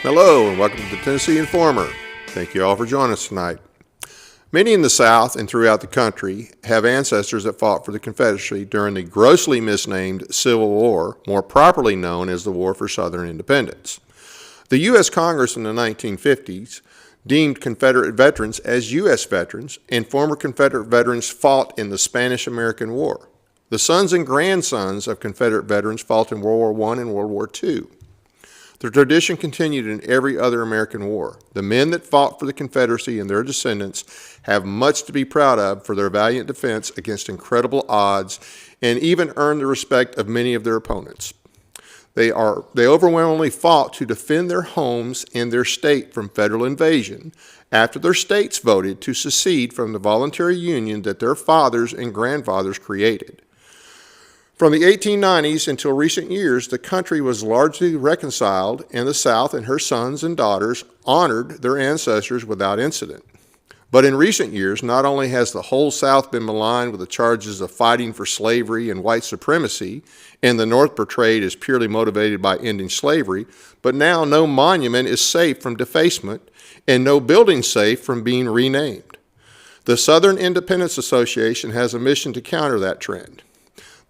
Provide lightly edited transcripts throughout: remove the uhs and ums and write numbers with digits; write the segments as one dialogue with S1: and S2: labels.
S1: Hello and welcome to the Tennessee Informer. Thank you all for joining us tonight. Many in the South and throughout the country have ancestors that fought for the Confederacy during the grossly misnamed Civil War, more properly known as the War for Southern Independence. The U.S. Congress in the 1950s deemed Confederate veterans as U.S. veterans, and former Confederate veterans fought in the Spanish-American War. The sons and grandsons of Confederate veterans fought in World War I and World War II. The tradition continued in every other American war. The men that fought for the Confederacy and their descendants have much to be proud of for their valiant defense against incredible odds and even earned the respect of many of their opponents. They overwhelmingly fought to defend their homes and their state from federal invasion after their states voted to secede from the voluntary union that their fathers and grandfathers created. From the 1890s until recent years, the country was largely reconciled, and the South and her sons and daughters honored their ancestors without incident. But in recent years, not only has the whole South been maligned with the charges of fighting for slavery and white supremacy, and the North portrayed as purely motivated by ending slavery, but now no monument is safe from defacement, and no building safe from being renamed. The Southern Independence Association has a mission to counter that trend.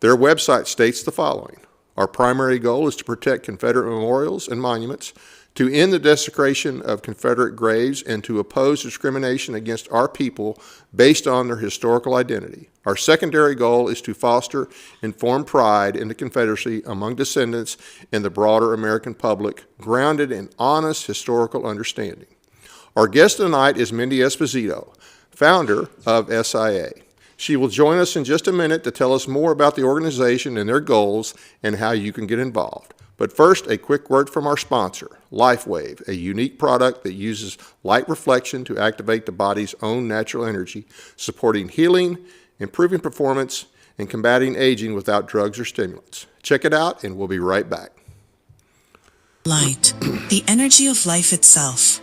S1: Their website states the following: our primary goal is to protect Confederate memorials and monuments, to end the desecration of Confederate graves, and to oppose discrimination against our people based on their historical identity. Our secondary goal is to foster informed pride in the Confederacy among descendants and the broader American public, grounded in honest historical understanding. Our guest tonight is Mindy Esposito, founder of SIA. She will join us in just a minute to tell us more about the organization and their goals and how you can get involved. But first, a quick word from our sponsor, LifeWave, a unique product that uses light reflection to activate the body's own natural energy, supporting healing, improving performance, and combating aging without drugs or stimulants. Check it out, and we'll be right back.
S2: Light, the energy of life itself.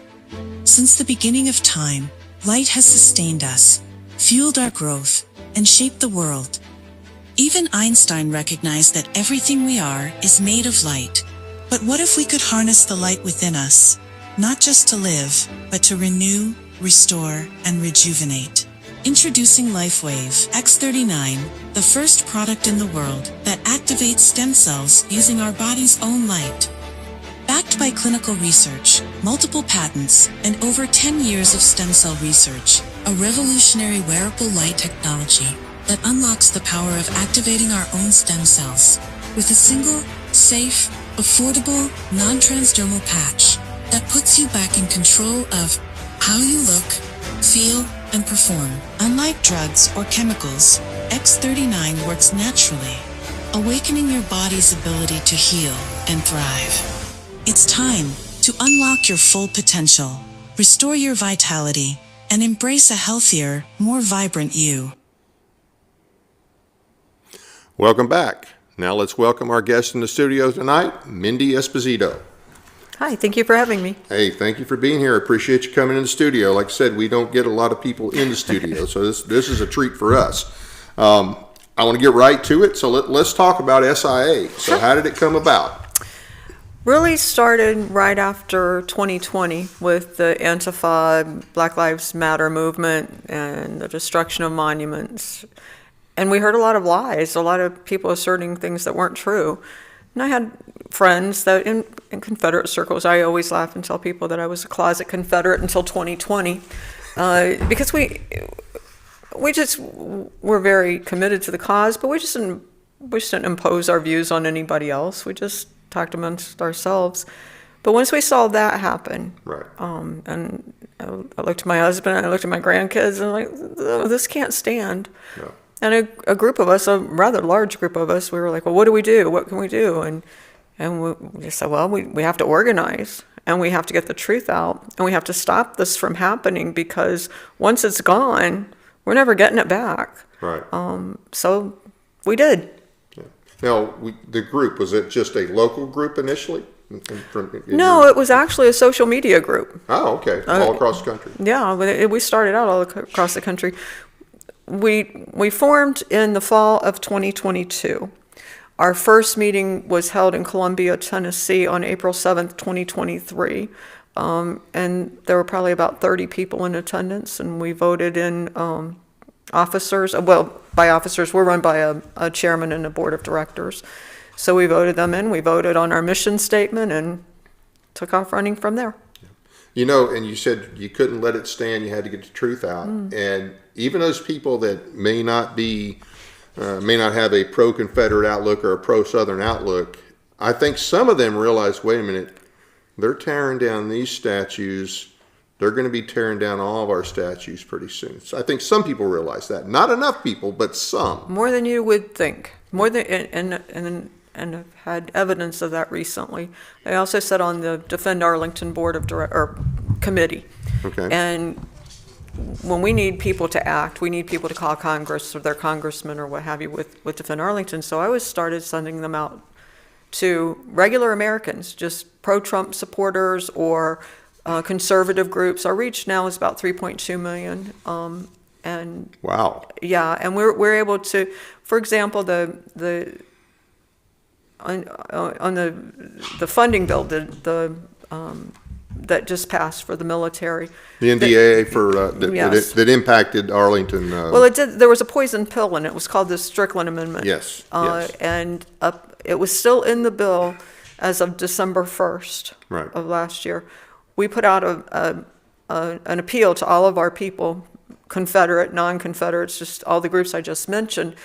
S2: Since the beginning of time, light has sustained us, fueled our growth, and shaped the world. Even Einstein recognized that everything we are is made of light. But what if we could harness the light within us, not just to live, but to renew, restore, and rejuvenate? Introducing LifeWave X39, the first product in the world that activates stem cells using our body's own light. Backed by clinical research, multiple patents, and over 10 years of stem cell research, a revolutionary wearable light technology that unlocks the power of activating our own stem cells with a single, safe, affordable, non-transdermal patch that puts you back in control of how you look, feel, and perform. Unlike drugs or chemicals, X39 works naturally, awakening your body's ability to heal and thrive. It's time to unlock your full potential, restore your vitality, and embrace a healthier, more vibrant you.
S1: Welcome back. Now let's welcome our guest in the studio tonight, Mindy Esposito.
S3: Hi, thank you for having me.
S1: Hey, thank you for being here. I appreciate you coming in the studio. Like I said, we don't get a lot of people in the studio, so this is a treat for us. I want to get right to it, so let's talk about SIA. So how did it come about?
S3: Really started right after 2020 with the Antifa, Black Lives Matter movement and the destruction of monuments. And we heard a lot of lies, a lot of people asserting things that weren't true. And I had friends that in Confederate circles, I always laugh and tell people that I was a closet Confederate until 2020, because we just were very committed to the cause, but we just didn't impose our views on anybody else. We just talked amongst ourselves. But once we saw that happen,
S1: right.
S3: And I looked at my husband, and I looked at my grandkids, and I'm like, oh, this can't stand. Yeah. And a group of us, a rather large group of us, we were like, well, what do we do? What can we do? And we just said, well, we have to organize, and we have to get the truth out, and we have to stop this from happening, because once it's gone, we're never getting it back.
S1: Right.
S3: So we did.
S1: Yeah. Now, the group, was it just a local group initially?
S3: No, it was actually a social media group.
S1: Oh, okay. All across the country.
S3: Yeah, we started out all across the country. We formed in the fall of 2022. Our first meeting was held in Columbia, Tennessee on April 7th, 2023. And there were probably about 30 people in attendance, and we voted in officers. Well, by officers, we're run by a chairman and a board of directors. So we voted them in. We voted on our mission statement and took off running from there.
S1: You know, and you said you couldn't let it stand. You had to get the truth out. And even those people that may not have a pro-Confederate outlook or a pro-Southern outlook, I think some of them realize, wait a minute, they're tearing down these statues. They're going to be tearing down all of our statues pretty soon. So I think some people realize that. Not enough people, but some.
S3: More than you would think. More than and I've had evidence of that recently. I also sat on the Defend Arlington Board of Committee.
S1: Okay.
S3: And when we need people to act, we need people to call Congress or their congressman or what have you with Defend Arlington. So I started sending them out to regular Americans, just pro-Trump supporters or conservative groups. Our reach now is about 3.2 million. And
S1: wow.
S3: yeah, and we're able to, for example, on the funding bill, that just passed for the military.
S1: The NDAA
S3: Yes.
S1: that impacted Arlington.
S3: Well, it did. There was a poison pill in it. It was called the Strickland Amendment.
S1: Yes.
S3: And it was still in the bill as of December 1st
S1: Right.
S3: of last year. We put out an appeal to all of our people, Confederate, non-Confederates, just all the groups I just mentioned.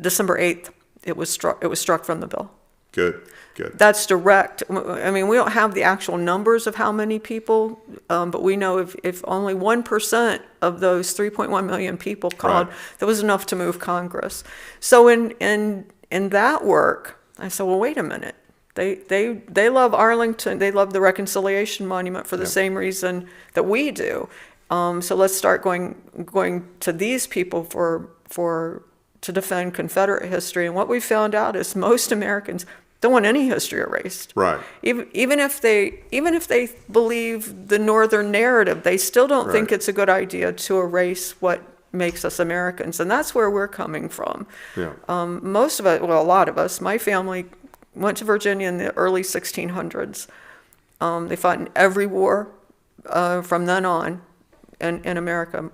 S3: December 8th, it was struck from the bill.
S1: Good.
S3: That's direct. I mean, we don't have the actual numbers of how many people, but we know if only 1% of those 3.1 million people called,
S1: Right.
S3: that was enough to move Congress. So in that work, I said, well, wait a minute. They love Arlington. They love the Reconciliation Monument for the same reason that we do. So let's start going to these people to defend Confederate history. And what we found out is most Americans don't want any history erased.
S1: Right.
S3: Even if they believe the Northern narrative, they still don't think
S1: Right.
S3: it's a good idea to erase what makes us Americans. And that's where we're coming from.
S1: Yeah.
S3: Most of it, well, a lot of us, my family went to Virginia in the early 1600s. They fought in every war from then on in America.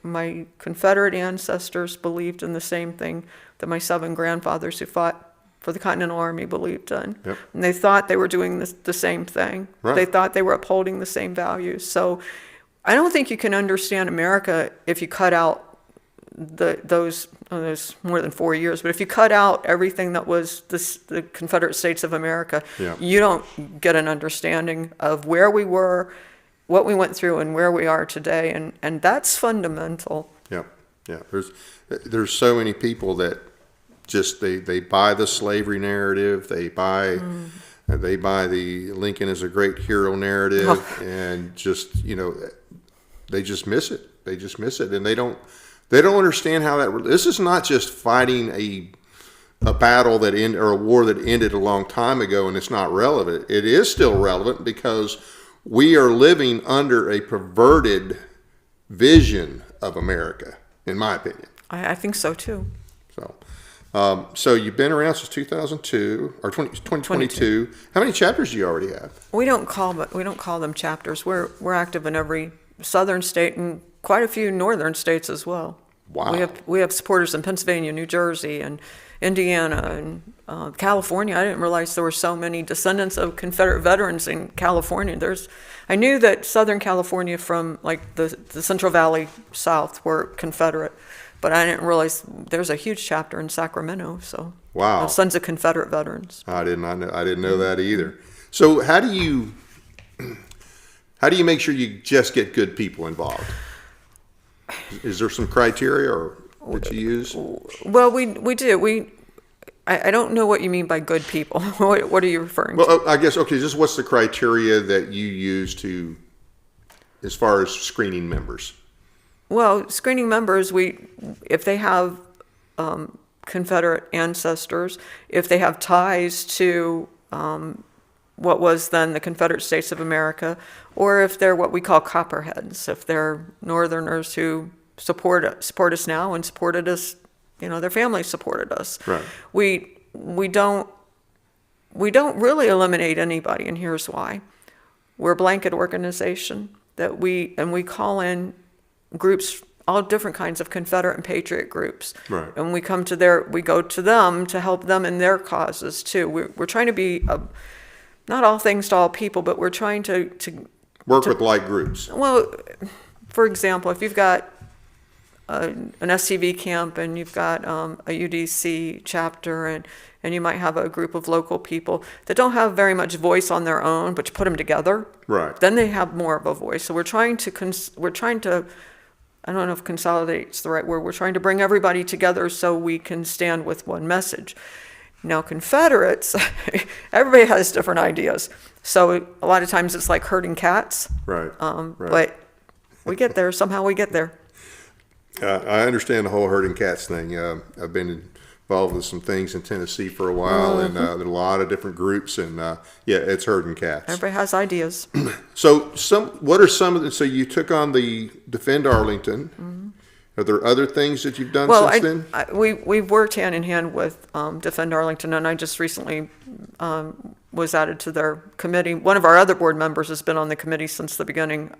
S3: My Confederate ancestors believed in the same thing that my 7 grandfathers who fought for the Continental Army believed in.
S1: Yep.
S3: And they thought they were doing the same thing.
S1: Right.
S3: They thought they were upholding the same values. So I don't think you can understand America if you cut out those more than 4 years, but if you cut out everything that was the Confederate States of America,
S1: Yeah.
S3: you don't get an understanding of where we were, what we went through, and where we are today, and that's fundamental.
S1: Yeah. There's so many people that just they buy the slavery narrative, they buy the Lincoln is a great hero narrative, and just they just miss it. And they don't understand how that. This is not just fighting a battle that ended or a war that ended a long time ago, and it's not relevant. It is still relevant because we are living under a perverted vision of America, in my opinion.
S3: I think so too.
S1: So you've been around since 2002 or 2022. How many chapters do you already have?
S3: We don't call them chapters. We're active in every southern state and quite a few northern states as well.
S1: Wow.
S3: We have supporters in Pennsylvania, New Jersey, and Indiana, and California. I didn't realize there were so many descendants of Confederate veterans in California. I knew that Southern California from like the Central Valley South were Confederate, but I didn't realize there's a huge chapter in Sacramento. So
S1: Wow.
S3: Sons of Confederate Veterans.
S1: I didn't know that either. So how do you make sure you just get good people involved? Is there some criteria that you use?
S3: Well, we do. I don't know what you mean by good people. What are you referring to?
S1: Well, I guess, okay, just what's the criteria that you use as far as screening members?
S3: Well, screening members, if they have Confederate ancestors, if they have ties to what was then the Confederate States of America, or if they're what we call copperheads, if they're Northerners who support us now and supported us, their families supported us.
S1: Right.
S3: we don't really eliminate anybody, and here's why. We're a blanket organization that we call in groups, all different kinds of Confederate and Patriot groups.
S1: Right.
S3: And we go to them to help them in their causes too. We're trying to be not all things to all people, but we're trying to
S1: Work with like groups.
S3: well, for example, if you've got an SCV camp and you've got a UDC chapter and you might have a group of local people that don't have very much voice on their own, but you put them together,
S1: Right.
S3: then they have more of a voice. So we're trying to I don't know if consolidate's the right word. We're trying to bring everybody together so we can stand with one message. Now, Confederates, everybody has different ideas. So a lot of times it's like herding cats.
S1: Right. Right.
S3: But we get there. Somehow we get there.
S1: I understand the whole herding cats thing. I've been involved with some things in Tennessee for a while, and there are a lot of different groups, and yeah, it's herding cats.
S3: Everybody has ideas.
S1: So, what are some of the? So you took on the Defend Arlington. Mm-hmm. Are there other things that you've done since then?
S3: We've worked hand in hand with Defend Arlington, and I just recently was added to their committee. One of our other board members has been on the committee since the beginning,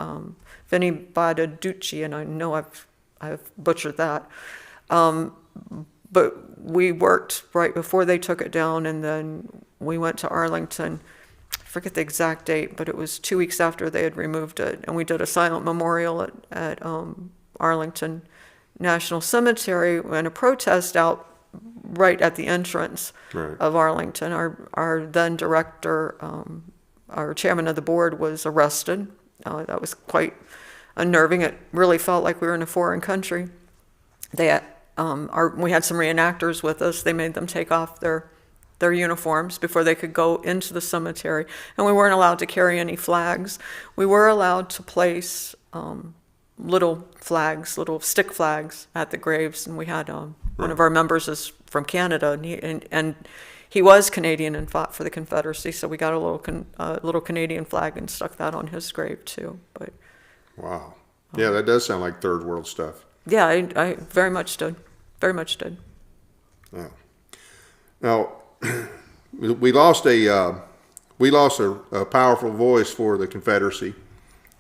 S3: Vinny Badaducci, and I know I've butchered that. But we worked right before they took it down, and then we went to Arlington. I forget the exact date, but it was 2 weeks after they had removed it, and we did a silent memorial at Arlington National Cemetery and a protest out right at the entrance of Arlington. Our then director, our chairman of the board, was arrested. That was quite unnerving. It really felt like we were in a foreign country. We had some reenactors with us. They made them take off their uniforms before they could go into the cemetery, and we weren't allowed to carry any flags. We were allowed to place little flags, little stick flags at the graves, and we had one of our members is from Canada, and he was Canadian and fought for the Confederacy, so we got a little Canadian flag and stuck that on his grave too. But
S1: wow, yeah, that does sound like third world stuff.
S3: yeah, I very much did. Very much did.
S1: Yeah. Now, we lost a powerful voice for the Confederacy,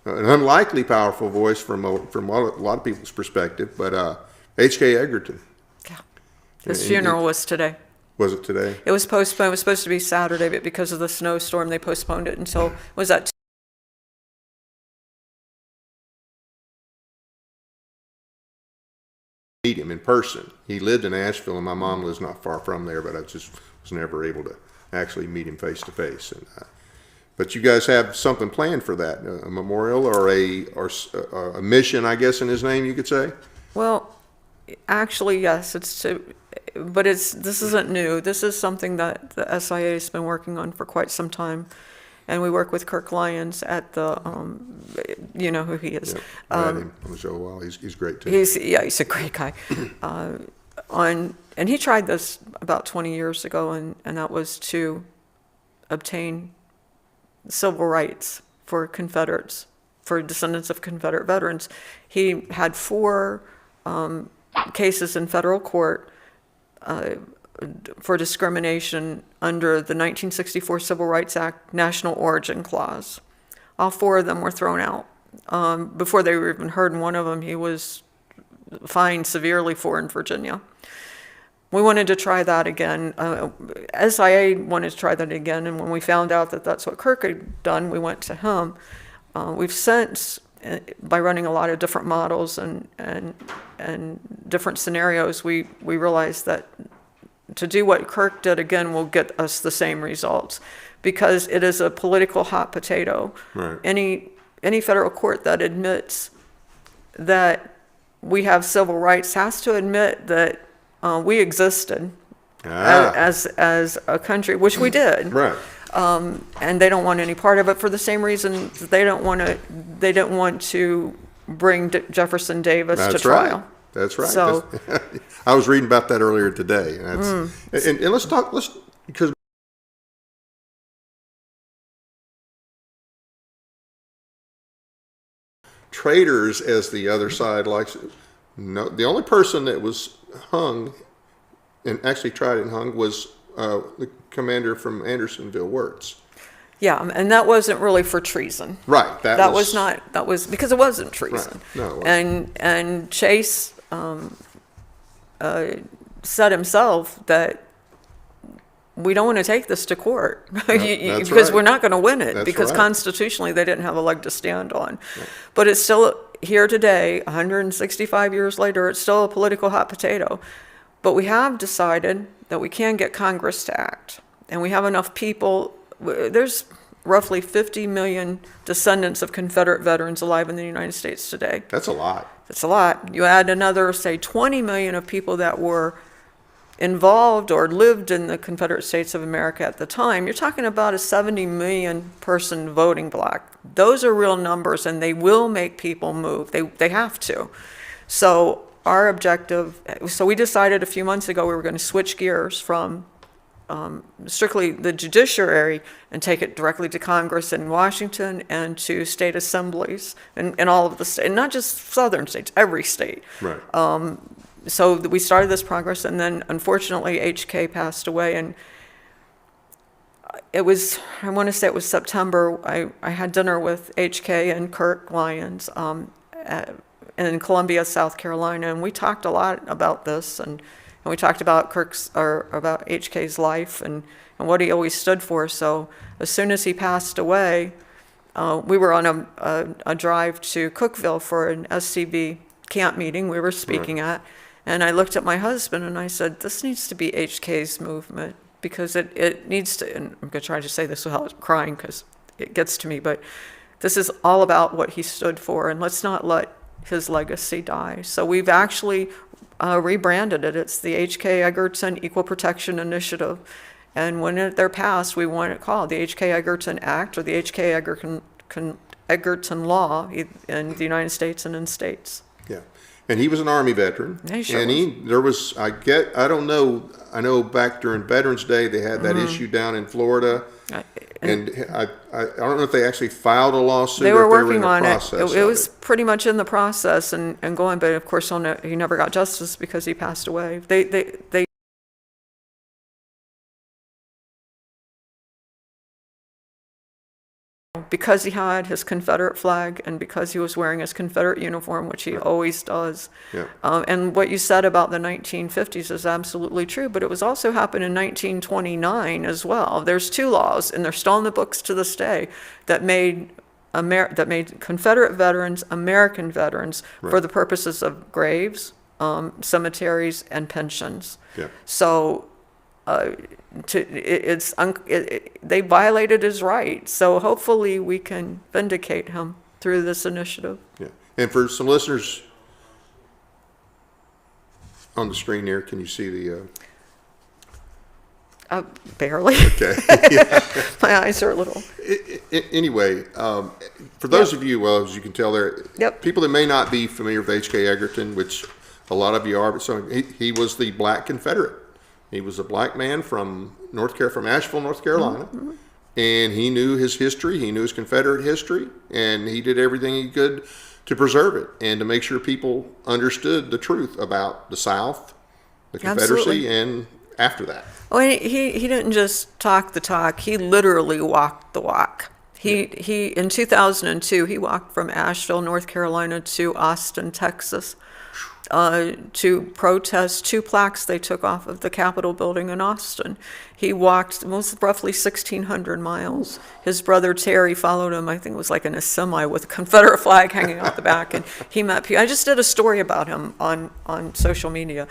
S1: an unlikely powerful voice from a lot of people's perspective. But H.K. Egerton.
S3: Yeah. His funeral was today.
S1: Was it today?
S3: It was postponed. It was supposed to be Saturday, but because of the snowstorm, they postponed it until was that.
S1: Meet him in person. He lived in Asheville, and my mom lives not far from there, but I just was never able to actually meet him face to face. But you guys have something planned for that, a memorial or a mission, I guess, in his name, you could say?
S3: Well, actually, yes. This isn't new. This is something that the SIA has been working on for quite some time. And we work with Kirk Lyons at the, you know who he is.
S1: Yep. I had him on the show a while. He's great too.
S3: He's a great guy. And he tried this about 20 years ago, and that was to obtain civil rights for Confederates, for descendants of Confederate veterans. He had 4 cases in federal court for discrimination under the 1964 Civil Rights Act National Origin Clause. All 4 of them were thrown out before they were even heard, and one of them he was fined severely for in Virginia. We wanted to try that again. SIA wanted to try that again, and when we found out that that's what Kirk had done, we went to him. We've since, by running a lot of different models and different scenarios, we realized that to do what Kirk did again will get us the same results, because it is a political hot potato.
S1: Right.
S3: Any federal court that admits that we have civil rights has to admit that we existed as a country, which we did.
S1: Right.
S3: And they don't want any part of it for the same reason they don't want to bring Jefferson Davis to trial.
S1: Right. That's right.
S3: So,
S1: I was reading about that earlier today. And let's because traitors, as the other side likes it. No, the only person that was hung and actually tried and hung was the commander from Andersonville Wirtz.
S3: Yeah, and that wasn't really for treason.
S1: Right.
S3: That was not, that was, because it wasn't treason.
S1: Right. No, it wasn't.
S3: And Chase said himself that we don't want to take this to court
S1: That's
S3: because
S1: right.
S3: we're not going to win it,
S1: That's
S3: because
S1: right.
S3: constitutionally they didn't have a leg to stand on. Right. But it's still here today, 165 years later, it's still a political hot potato. But we have decided that we can get Congress to act, and we have enough people. There's roughly 50 million descendants of Confederate veterans alive in the United States today.
S1: That's a lot.
S3: That's a lot. You add another, say, 20 million of people that were involved or lived in the Confederate States of America at the time, you're talking about a 70 million person voting bloc. Those are real numbers, and they will make people move. They have to. So our objective, so we decided a few months ago we were going to switch gears from strictly the judiciary and take it directly to Congress in Washington and to state assemblies in all of the states, and not just southern states, every state.
S1: Right.
S3: So we started this progress, and then unfortunately HK passed away, and it was, I want to say it was September, I had dinner with HK and Kirk Lyons in Columbia, South Carolina, and we talked a lot about this, and we talked about about HK's life and what he always stood for. So as soon as he passed away, we were on a drive to Cookeville for an SCB camp meeting we were speaking at. And I looked at my husband and I said, this needs to be HK's movement, because it needs to, and I'm going to try to say this without crying because it gets to me, but this is all about what he stood for, and let's not let his legacy die. So we've actually rebranded it. It's the H.K. Egerton Equal Protection Initiative. And when they're passed, we want it called the H.K. Egerton Act or the H.K. Egerton Law in the United States and in states.
S1: Yeah. And he was an Army veteran.
S3: Yeah, he sure
S1: was. I don't know, I know back during Veterans Day they had that issue down in Florida. And I don't know if they actually filed a lawsuit.
S3: They were
S1: or if
S3: working
S1: they were in
S3: on
S1: the
S3: it.
S1: process
S3: It
S1: of
S3: was pretty much in the process and going, but of course he never got justice because he passed away. They because he had his Confederate flag and because he was wearing his Confederate uniform, which he always does.
S1: Yeah.
S3: And what you said about the 1950s is absolutely true, but it was also happened in 1929 as well. There's two laws, and they're still in the books to this day, that made Confederate veterans American veterans for the purposes of graves, cemeteries, and pensions.
S1: Yeah.
S3: So they violated his rights. So hopefully we can vindicate him through this initiative.
S1: Yeah. And for some listeners on the screen there, can you see the...
S3: Barely.
S1: Okay. Yeah.
S3: My eyes are a little...
S1: Anyway, for those of you, well, as you can tell there, people that may not be familiar with H.K. Egerton, which a lot of you are, but so he was the Black Confederate. He was a black man from Asheville, North Carolina, and he knew his history. He knew his Confederate history, and he did everything he could to preserve it and to make sure people understood the truth about the South, the Confederacy, and after that.
S3: Oh, he didn't just talk the talk. He literally walked the walk. He in 2002 he walked from Asheville, North Carolina to Austin, Texas, to protest two plaques they took off of the Capitol building in Austin. He walked roughly 1,600 miles. His brother Terry followed him, I think it was like in a semi with a Confederate flag hanging out the back, and he met people. I just did a story about him on social media.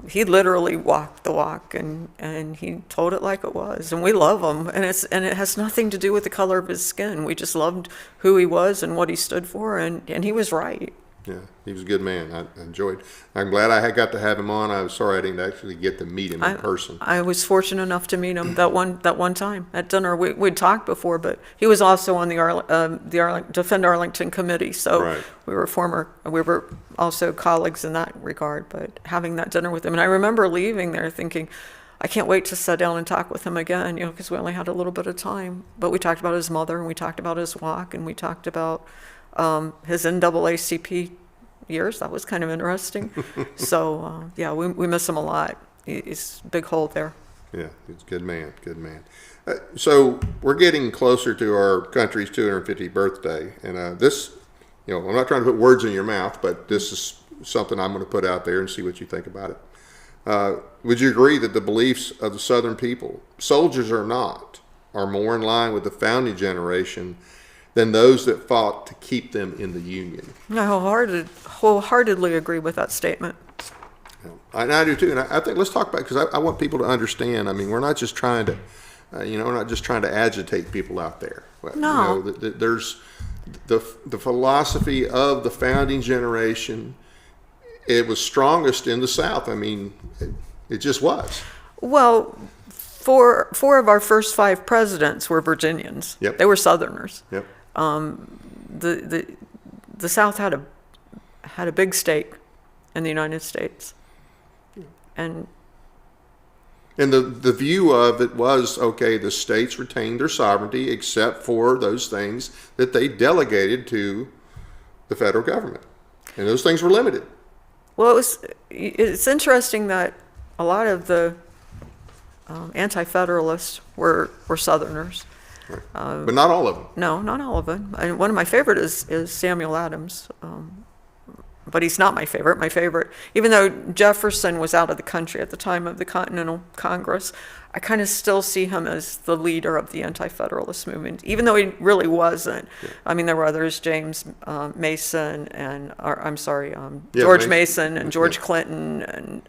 S3: He literally walked the walk, and he told it like it was, and we love him, and it has nothing to do with the color of his skin. We just loved who he was and what he stood for, and he was right.
S1: Yeah, he was a good man. I enjoyed. I'm glad I got to have him on. I was sorry I didn't actually get to meet him in person.
S3: I was fortunate enough to meet him that one time at dinner. We'd talked before, but he was also on the Defend Arlington committee, so we were also colleagues in that regard. But having that dinner with him, and I remember leaving there thinking, I can't wait to sit down and talk with him again, because we only had a little bit of time. But we talked about his mother, and we talked about his walk, and we talked about his NAACP years. That was kind of interesting. So, we miss him a lot. He's a big hole there.
S1: Yeah, he's a good man, good man. So we're getting closer to our country's 250th birthday, and this, I'm not trying to put words in your mouth, but this is something I'm going to put out there and see what you think about it. Would you agree that the beliefs of the Southern people, soldiers or not, are more in line with the founding generation than those that fought to keep them in the Union?
S3: I wholeheartedly agree with that statement.
S1: And I do too. And I think let's talk about it, because I want people to understand. I mean, we're not just trying to, we're not just trying to agitate people out there.
S3: No.
S1: There's the philosophy of the founding generation. It was strongest in the South. I mean, it just was.
S3: Well, four of our first 5 presidents were Virginians.
S1: Yep.
S3: They were Southerners.
S1: Yep.
S3: The South had a big stake in the United States, and
S1: the view of it was, okay, the states retained their sovereignty except for those things that they delegated to the federal government, and those things were limited.
S3: well, it's interesting that a lot of the Anti-Federalists were Southerners.
S1: Right. But not all of them.
S3: No, not all of them. And one of my favorite is Samuel Adams, but he's not my favorite. My favorite, even though Jefferson was out of the country at the time of the Continental Congress, I kind of still see him as the leader of the Anti-Federalist movement, even though he really wasn't. Yeah. I mean, there were others, James Mason and, George Mason and George Clinton, and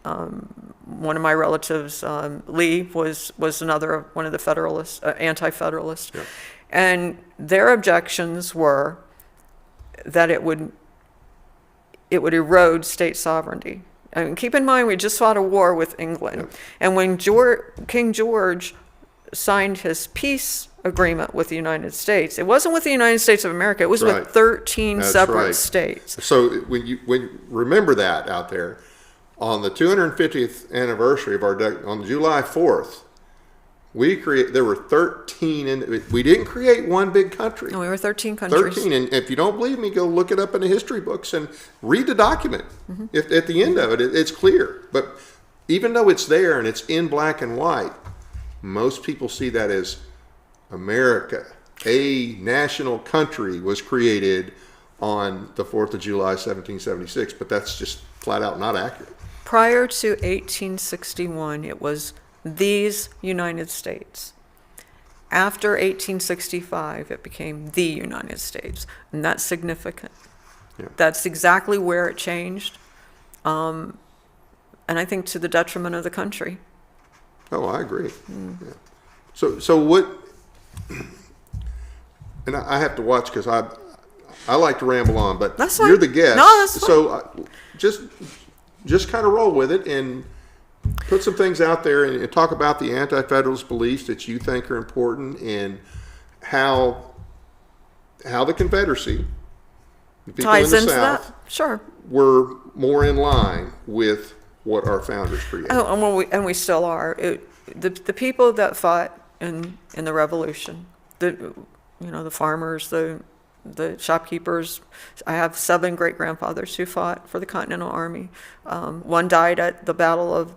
S3: one of my relatives, Lee, was another one of the Federalists, Anti-Federalists. Yeah. And their objections were that it would erode state sovereignty. I mean, keep in mind, we just fought a war with England. Yep. And when King George signed his peace agreement with the United States, it wasn't with the United States of America, it was with 13 separate states.
S1: So when you remember that out there, on the 250th anniversary of on July 4th, there were 13, we didn't create one big country.
S3: No, we were 13 countries.
S1: 13, and if you don't believe me, go look it up in the history books and read the document. Mm-hmm. At the end of it, it's clear. But even though it's there and it's in black and white, most people see that as America, a national country, was created on the 4th of July, 1776, but that's just flat out not accurate.
S3: Prior to 1861, it was these United States. After 1865, it became the United States, and that's significant. Yeah. That's exactly where it changed, and I think to the detriment of the country.
S1: Oh, I agree. Mm. Yeah. So what? And I have to watch because I like to ramble on, but
S3: that's
S1: you're the guest.
S3: No, that's fine.
S1: So just kind of roll with it and put some things out there and talk about the Anti-Federalist beliefs that you think are important, and how the Confederacy, the people
S3: ties
S1: in the
S3: into
S1: South,
S3: that. Sure,
S1: were more in line with what our founders created.
S3: Oh, and we still are. The people that fought in the Revolution, the farmers, the shopkeepers. I have 7 great-grandfathers who fought for the Continental Army. One died at the Battle of,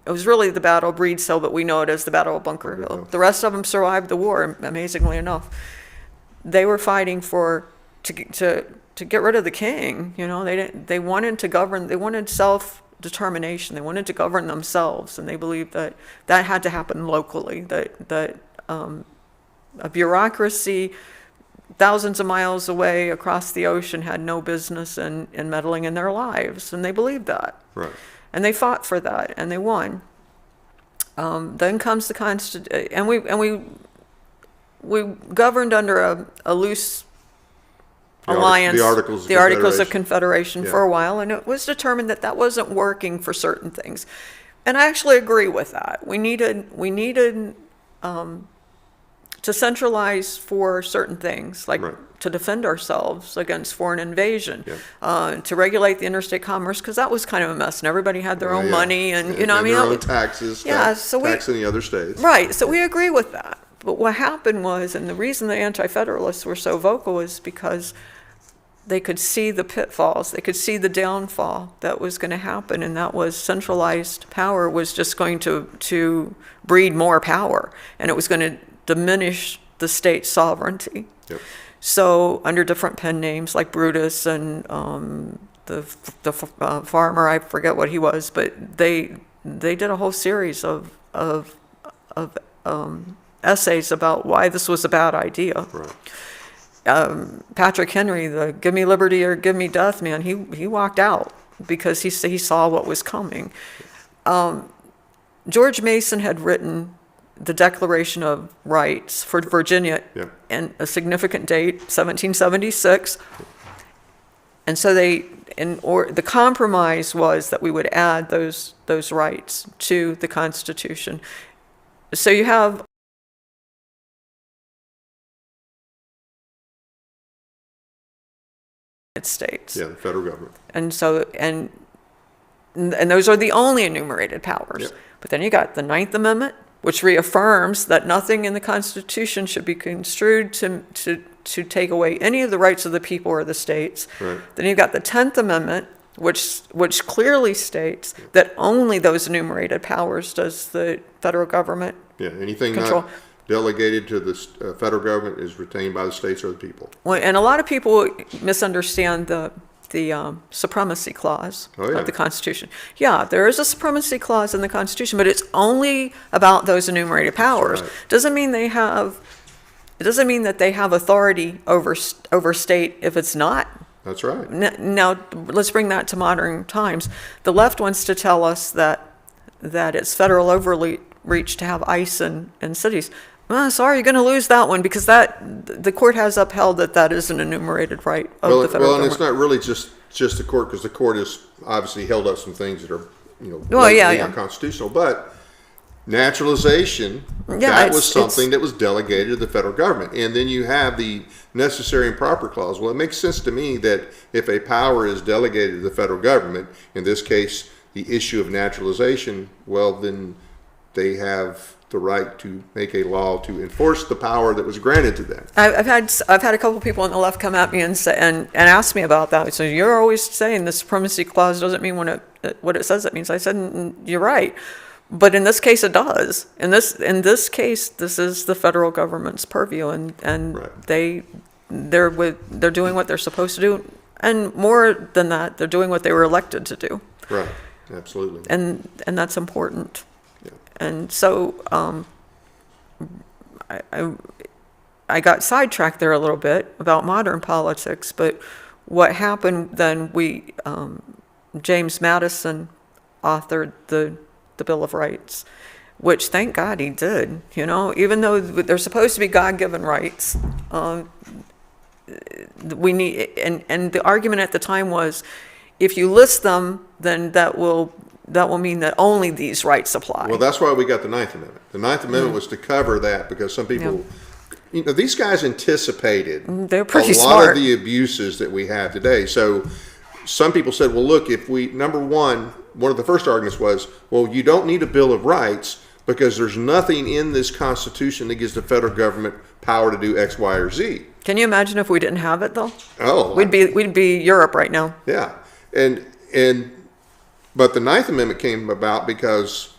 S3: it was really the Battle of Breed's Hill, but we know it as the Battle of Bunker Hill. The rest of them survived the war, amazingly enough. They were fighting to get rid of the king. They wanted to govern. They wanted self-determination. They wanted to govern themselves, and they believed that had to happen locally. That a bureaucracy thousands of miles away across the ocean had no business in meddling in their lives, and they believed that.
S1: Right.
S3: And they fought for that, and they won. Then comes the Constitution, and we governed under a loose alliance,
S1: the Articles
S3: of Confederation for a while, and it was determined that wasn't working for certain things. And I actually agree with that. We needed to centralize for certain things, like to defend ourselves against foreign invasion, to regulate the interstate commerce, because that was kind of a mess, and everybody had their own money, and their own
S1: taxes, taxing the other states.
S3: Right, so we agree with that. But what happened was, and the reason the Anti-Federalists were so vocal is because they could see the pitfalls, they could see the downfall that was going to happen, and that was centralized power was just going to breed more power, and it was going to diminish the state's sovereignty.
S1: Yep.
S3: So under different pen names like Brutus and the farmer, I forget what he was, but they did a whole series of essays about why this was a bad idea.
S1: Right.
S3: Patrick Henry, the "Give me liberty or give me death" man, he walked out because he saw what was coming. George Mason had written the Declaration of Rights for Virginia,
S1: Yep.
S3: and a significant date, 1776. And so the compromise was that we would add those rights to the Constitution. So you have States.
S1: Yeah, the federal government.
S3: And so and those are the only enumerated powers.
S1: Yep.
S3: But then you got the Ninth Amendment, which reaffirms that nothing in the Constitution should be construed to take away any of the rights of the people or the states.
S1: Right.
S3: Then you've got the 10th Amendment, which clearly states that only those enumerated powers does the federal government
S1: Yeah, anything
S3: control.
S1: not delegated to the federal government is retained by the states or the people.
S3: Well, and a lot of people misunderstand the supremacy clause
S1: Oh, yeah.
S3: of the Constitution. Yeah, there is a supremacy clause in the Constitution, but it's only about those enumerated powers.
S1: right.
S3: Doesn't mean that they have authority over state if it's not.
S1: That's right.
S3: Now, let's bring that to modern times. The left wants to tell us that it's federal overreach to have ICE in cities. Well, sorry, you're going to lose that one because the court has upheld that is an enumerated right of the federal
S1: and
S3: government.
S1: it's not really just the court, because the court has obviously held up some things that are,
S3: Well,
S1: blatantly
S3: yeah.
S1: unconstitutional. But naturalization,
S3: Yeah,
S1: that was
S3: it's-
S1: something that was delegated to the federal government. And then you have the necessary and proper clause. Well, it makes sense to me that if a power is delegated to the federal government, in this case, the issue of naturalization, well, then they have the right to make a law to enforce the power that was granted to them.
S3: I've had a couple of people on the left come at me and say and ask me about that. So you're always saying the supremacy clause doesn't mean what it says it means. I said, you're right, but in this case it does. In this case, this is the federal government's purview, and
S1: Right.
S3: they're doing what they're supposed to do, and more than that, they're doing what they were elected to do,
S1: Right, absolutely.
S3: and that's important.
S1: Yeah.
S3: And so I got sidetracked there a little bit about modern politics, but what happened then, James Madison authored the Bill of Rights, which thank God he did, even though they're supposed to be God-given rights. We need, and the argument at the time was, if you list them, then that will mean that only these rights apply.
S1: Well, that's why we got the Ninth Amendment. The Ninth Amendment was to cover that, because some people, these guys anticipated
S3: They're pretty
S1: a lot
S3: smart.
S1: of the abuses that we have today. So some people said, well, look, if we, number one of the first arguments was, well, you don't need a Bill of Rights because there's nothing in this Constitution that gives the federal government power to do X, Y, or Z.
S3: Can you imagine if we didn't have it though?
S1: Oh,
S3: We'd be Europe right now.
S1: yeah. But the Ninth Amendment came about because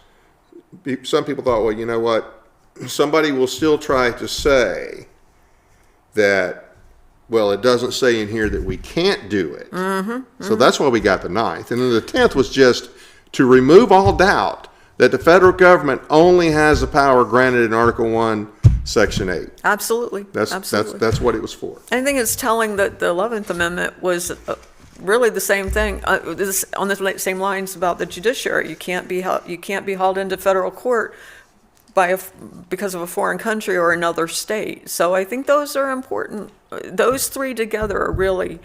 S1: some people thought, well, you know what? Somebody will still try to say that, well, it doesn't say in here that we can't do it. So that's why we got the Ninth. And then the 10th was just to remove all doubt that the federal government only has the power granted in Article 1, Section 8.
S3: Absolutely. Absolutely.
S1: That's what it was for.
S3: I think it's telling that the 11th Amendment was really the same thing, this, on the same lines about the judiciary. You can't be hauled into federal court because of a foreign country or another state. So I think those are important. Those three together are really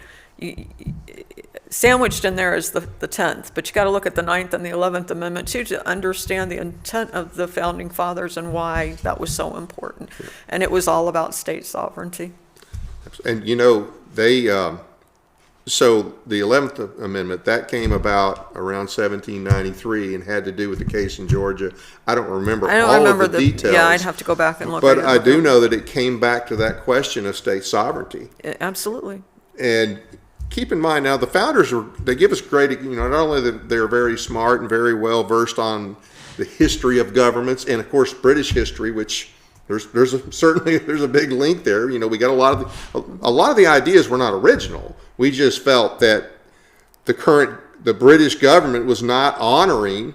S3: sandwiched in there as the 10th, but you got to look at the 9th and the 11th Amendment too to understand the intent of the founding fathers and why that was so important. And it was all about state sovereignty.
S1: And so the 11th Amendment, that came about around 1793 and had to do with the case in Georgia. I don't remember all of the details.
S3: Yeah, I'd have to go back and look.
S1: But I do know that it came back to that question of state sovereignty.
S3: Absolutely.
S1: And keep in mind now, the founders they give us great, not only that they're very smart and very well versed on the history of governments, and of course British history, which certainly there's a big link there. We got a lot of the ideas were not original. We just felt that the British government was not honoring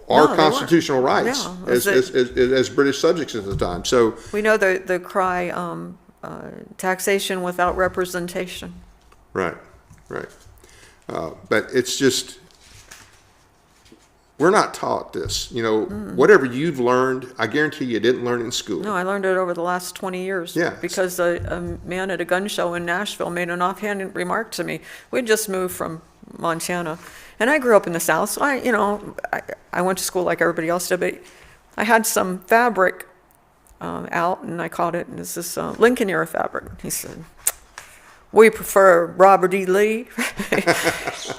S1: our constitutional rights as British subjects at the time. So
S3: we know the cry, taxation without representation.
S1: Right. But it's just, we're not taught this. Whatever you've learned, I guarantee you didn't learn in school.
S3: No, I learned it over the last 20 years.
S1: Yeah.
S3: Because a man at a gun show in Nashville made an offhand remark to me. We'd just moved from Montana, and I grew up in the South, so I went to school like everybody else did, but I had some fabric out, and I called it, this is Lincoln era fabric. He said, we prefer Robert E. Lee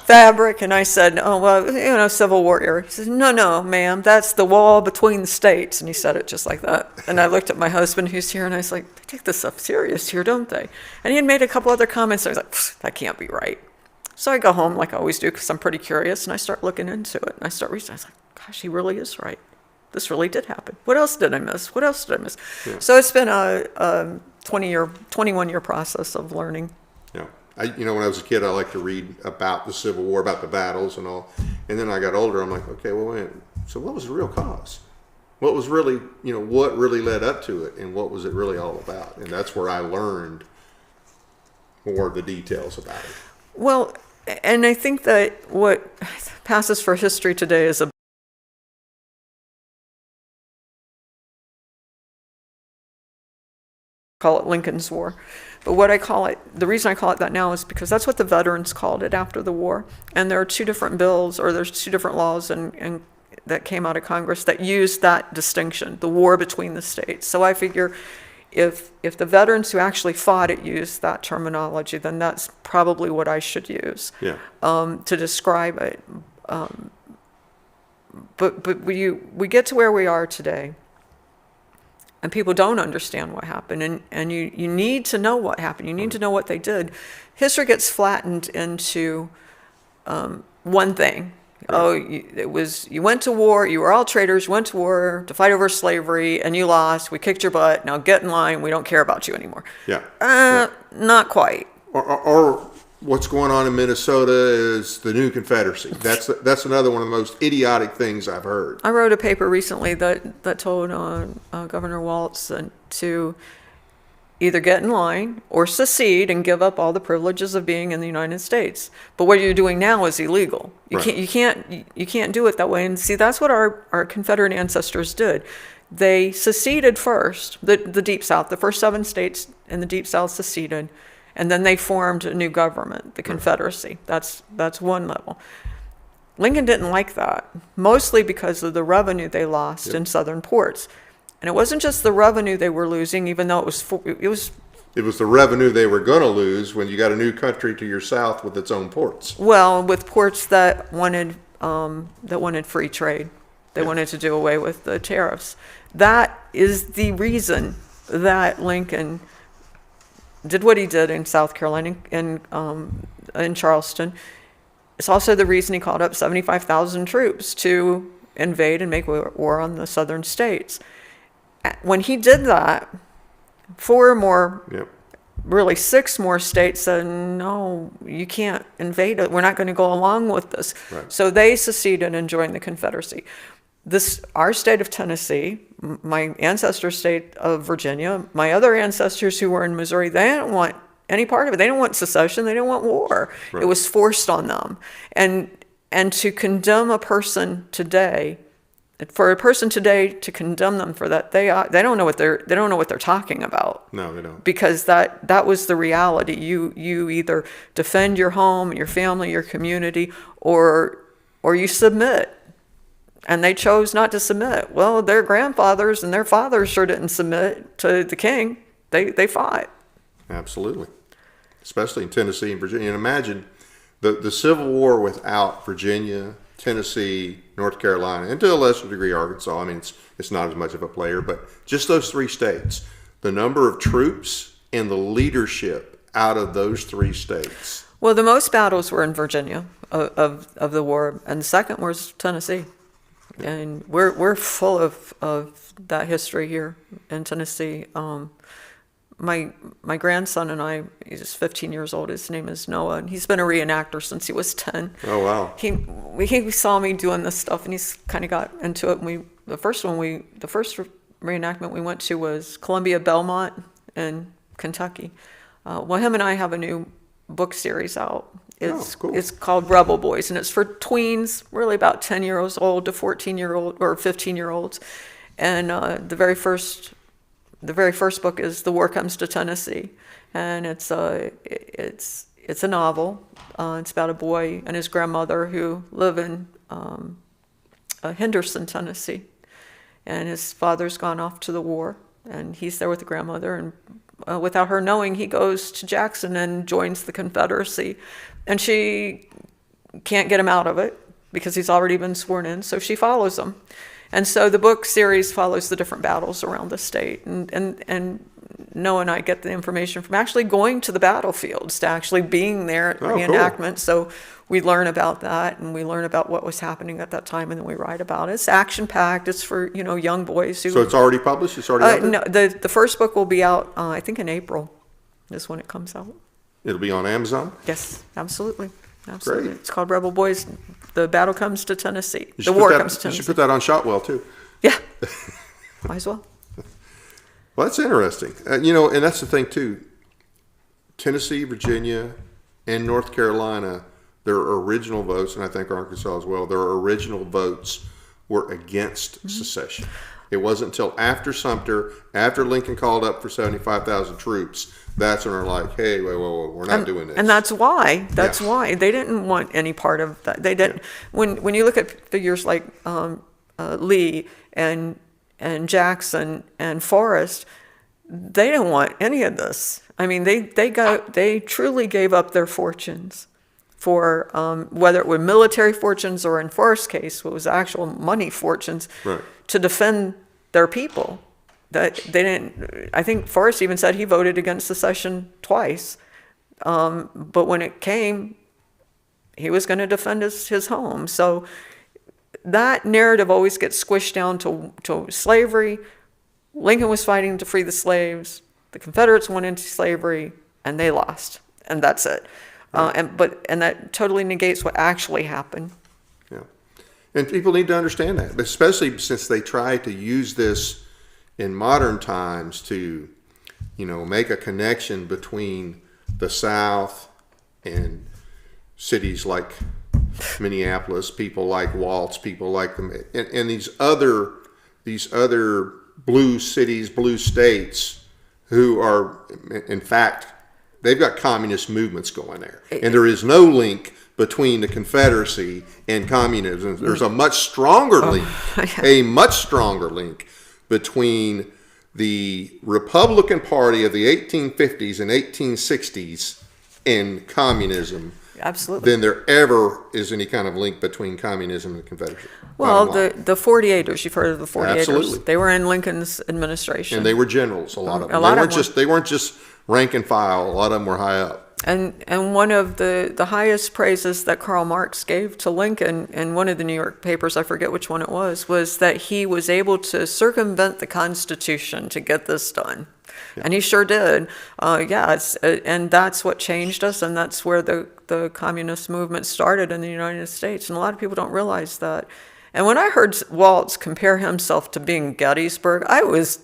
S3: fabric. And I said, oh, well, Civil War era. He said, no, ma'am, that's the wall between the states. And he said it just like that. And I looked at my husband who's here, and I was like, they take this stuff serious here, don't they? And he had made a couple other comments. I was like, that can't be right. So I go home like I always do because I'm pretty curious, and I start looking into it. And I start researching. I was like, gosh, he really is right. This really did happen. What else did I miss? Yeah. So it's been a 21-year process of learning.
S1: Yeah. When I was a kid, I liked to read about the Civil War, about the battles and all. And then I got older, I'm like, okay, well, wait, so what was the real cause? What was really, what really led up to it, and what was it really all about? And that's where I learned more of the details about it.
S3: Well, and I think that what passes for history today is call it Lincoln's War. But what I call it, the reason I call it that now is because that's what the veterans called it after the war. And there are two different bills, or there's two different laws and that came out of Congress that used that distinction, the war between the states. So I figure if the veterans who actually fought it used that terminology, then that's probably what I should use to describe it. But we get to where we are today, and people don't understand what happened, and you need to know what happened. You need to know what they did. History gets flattened into one thing. It was you went to war, you were all traitors, you went to war to fight over slavery, and you lost. We kicked your butt. Now get in line. We don't care about you anymore. Not quite.
S1: Or what's going on in Minnesota is the new Confederacy. That's another one of the most idiotic things I've heard.
S3: I wrote a paper recently that told Governor Walz to either get in line or secede and give up all the privileges of being in the United States. But what you're doing now is illegal. You can't do it that way. And see, that's what our Confederate ancestors did. They seceded first, the Deep South. The first 7 states in the Deep South seceded, and then they formed a new government, the Confederacy. That's one level. Lincoln didn't like that, mostly because of the revenue they lost in southern ports. And it wasn't just the revenue they were losing, even though it was
S1: the revenue they were going to lose when you got a new country to your south with its own ports.
S3: Well, with ports that wanted free trade. They wanted to do away with the tariffs. That is the reason that Lincoln did what he did in South Carolina, in Charleston. It's also the reason he called up 75,000 troops to invade and make war on the southern states. When he did that, 6 more states said, no, you can't invade it. We're not going to go along with this.
S1: Right.
S3: So they seceded and joined the Confederacy. Our state of Tennessee, my ancestor state of Virginia, my other ancestors who were in Missouri, they didn't want any part of it. They didn't want secession. They didn't want war. Right. It was forced on them. And to condemn a person today, for a person today to condemn them for that, they don't know what they're talking about.
S1: No, they don't.
S3: Because that was the reality. You either defend your home, your family, your community, or you submit. And they chose not to submit. Well, their grandfathers and their fathers sure didn't submit to the king. They fought.
S1: Absolutely. Especially in Tennessee and Virginia. And imagine the Civil War without Virginia, Tennessee, North Carolina, and to a lesser degree Arkansas. I mean, it's not as much of a player, but just those 3 states, the number of troops and the leadership out of those three states?
S3: Well, the most battles were in Virginia of the war, and the second was Tennessee. And we're full of that history here in Tennessee. My grandson and I, he's 15 years old, his name is Noah, and he's been a reenactor since he was 10.
S1: Oh, wow.
S3: He saw me doing this stuff, and he's kind of got into it. And the first reenactment we went to was Columbia Belmont in Kentucky. Well, him and I have a new book series out.
S1: Cool.
S3: It's called Rebel Boys, and it's for tweens, really about 10 years old to 14-year-old or 15-year-olds. And the very first book is The War Comes to Tennessee, and it's a novel. It's about a boy and his grandmother who live in Henderson, Tennessee, and his father's gone off to the war, and he's there with the grandmother, and without her knowing, he goes to Jackson and joins the Confederacy, and she can't get him out of it because he's already been sworn in, so she follows him. And so the book series follows the different battles around the state, and Noah and I get the information from actually going to the battlefields, to actually being there at reenactment.
S1: Cool.
S3: So we learn about that, and we learn about what was happening at that time, and then we write about it. It's action-packed. It's for young boys.
S1: So it's already published? It's already out there?
S3: No, the first book will be out, I think in April is when it comes out.
S1: It'll be on Amazon?
S3: Yes, absolutely.
S1: Great.
S3: It's called Rebel Boys. The battle comes to Tennessee.
S1: You
S3: The war comes to
S1: You
S3: Tennessee.
S1: should put that on Shotwell, too.
S3: Yeah, might as well.
S1: Well, that's interesting. And that's the thing, too. Tennessee, Virginia, and North Carolina, their original votes, and I think Arkansas as well, their original votes were against secession. It wasn't until after Sumter, after Lincoln called up for 75,000 troops, that's when they're like, hey, wait, we're not doing this.
S3: And that's why. Why. They didn't want any part of that. They didn't. When you look at figures like Lee and Jackson and Forrest, they didn't want any of this. I mean, they truly gave up their fortunes for whether it were military fortunes or in Forrest's case, what was actual money fortunes, to defend their people. That they didn't. I think Forrest even said he voted against secession twice, but when it came, he was going to defend his home. So that narrative always gets squished down to slavery. Lincoln was fighting to free the slaves. The Confederates went into slavery, and they lost, and that's it. And that totally negates what actually happened.
S1: Yeah, and people need to understand that, but especially since they try to use this in modern times to, make a connection between the South and cities like Minneapolis, people like Waltz, people like them, and these other blue cities, blue states, who are, in fact, they've got communist movements going there, and there is no link between the Confederacy and communism. There's a much stronger link, between the Republican Party of the 1850s and 1860s and communism.
S3: Absolutely.
S1: Than there ever is any kind of link between communism and the Confederacy.
S3: Well, the 48ers, you've heard of the 48ers.
S1: Absolutely.
S3: They were in Lincoln's administration.
S1: And they were generals, a lot of them. They weren't just rank and file. A lot of them were high up.
S3: And one of the highest praises that Karl Marx gave to Lincoln in one of the New York papers, I forget which one it was that he was able to circumvent the Constitution to get this done. Yeah. And he sure did. And that's what changed us, and that's where the communist movement started in the United States. And a lot of people don't realize that. And when I heard Waltz compare himself to being Gettysburg, I was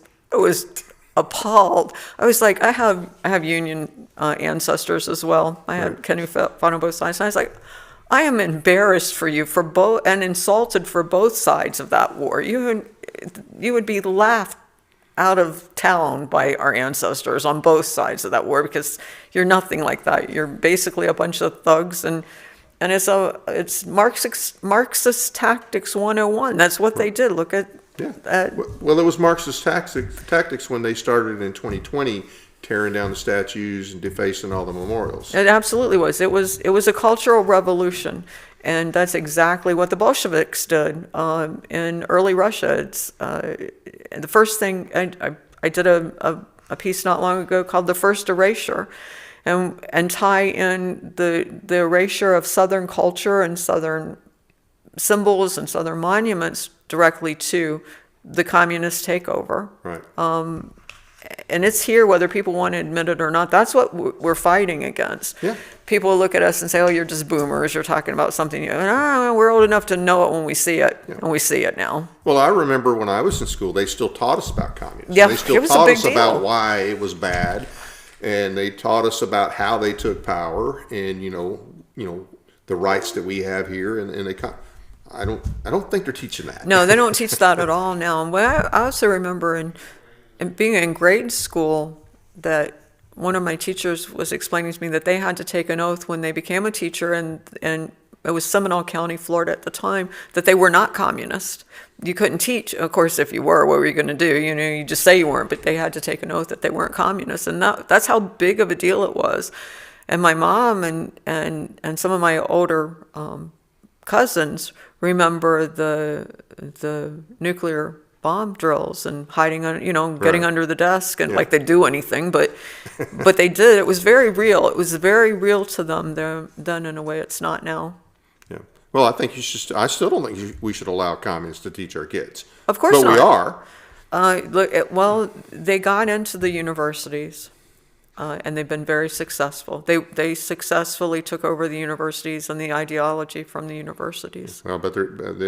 S3: appalled. I was like, I have Union ancestors as well. I had Ken who fought on both sides. And I was like, I am embarrassed for you for both, and insulted for both sides of that war. You would be laughed out of town by our ancestors on both sides of that war, because you're nothing like that. You're basically a bunch of thugs, and it's Marxist tactics 101. That's what they did. Look at.
S1: Yeah. Well, it was Marxist tactics when they started in 2020, tearing down the statues and defacing all the memorials.
S3: It absolutely was. It was a cultural revolution, and that's exactly what the Bolsheviks did in early Russia. It's the first thing I did a piece not long ago called "The First Erasure," and tie in the erasure of Southern culture and Southern symbols and Southern monuments directly to the communist takeover.
S1: Right.
S3: And it's here, whether people want to admit it or not. That's what we're fighting against.
S1: Yeah.
S3: People look at us and say, "Oh, you're just boomers. You're talking about something." We're old enough to know it when we see it, and we see it now.
S1: Well, I remember when I was in school, they still taught us about communism.
S3: Yeah,
S1: they still
S3: it was a
S1: taught
S3: big
S1: us
S3: deal.
S1: about why it was bad, and they taught us about how they took power, and the rights that we have here, and they. I don't think they're teaching that.
S3: No, they don't teach that at all now. But I also remember in being in grade school that one of my teachers was explaining to me that they had to take an oath when they became a teacher, and it was Seminole County, Florida at the time, that they were not communist. You couldn't teach. Of course, if you were, what were you going to do? You just say you weren't, but they had to take an oath that they weren't communists, and that's how big of a deal it was. And my mom and some of my older cousins remember the nuclear bomb drills and hiding, getting under the desk and like they do anything, but they did. It was very real. It was very real to them then in a way it's not now.
S1: Yeah. Well, I think I still don't think we should allow communists to teach our kids.
S3: Of course
S1: not. But we are.
S3: Well, they got into the universities. And they've been very successful. They successfully took over the universities and the ideology from the universities.
S1: Well, but it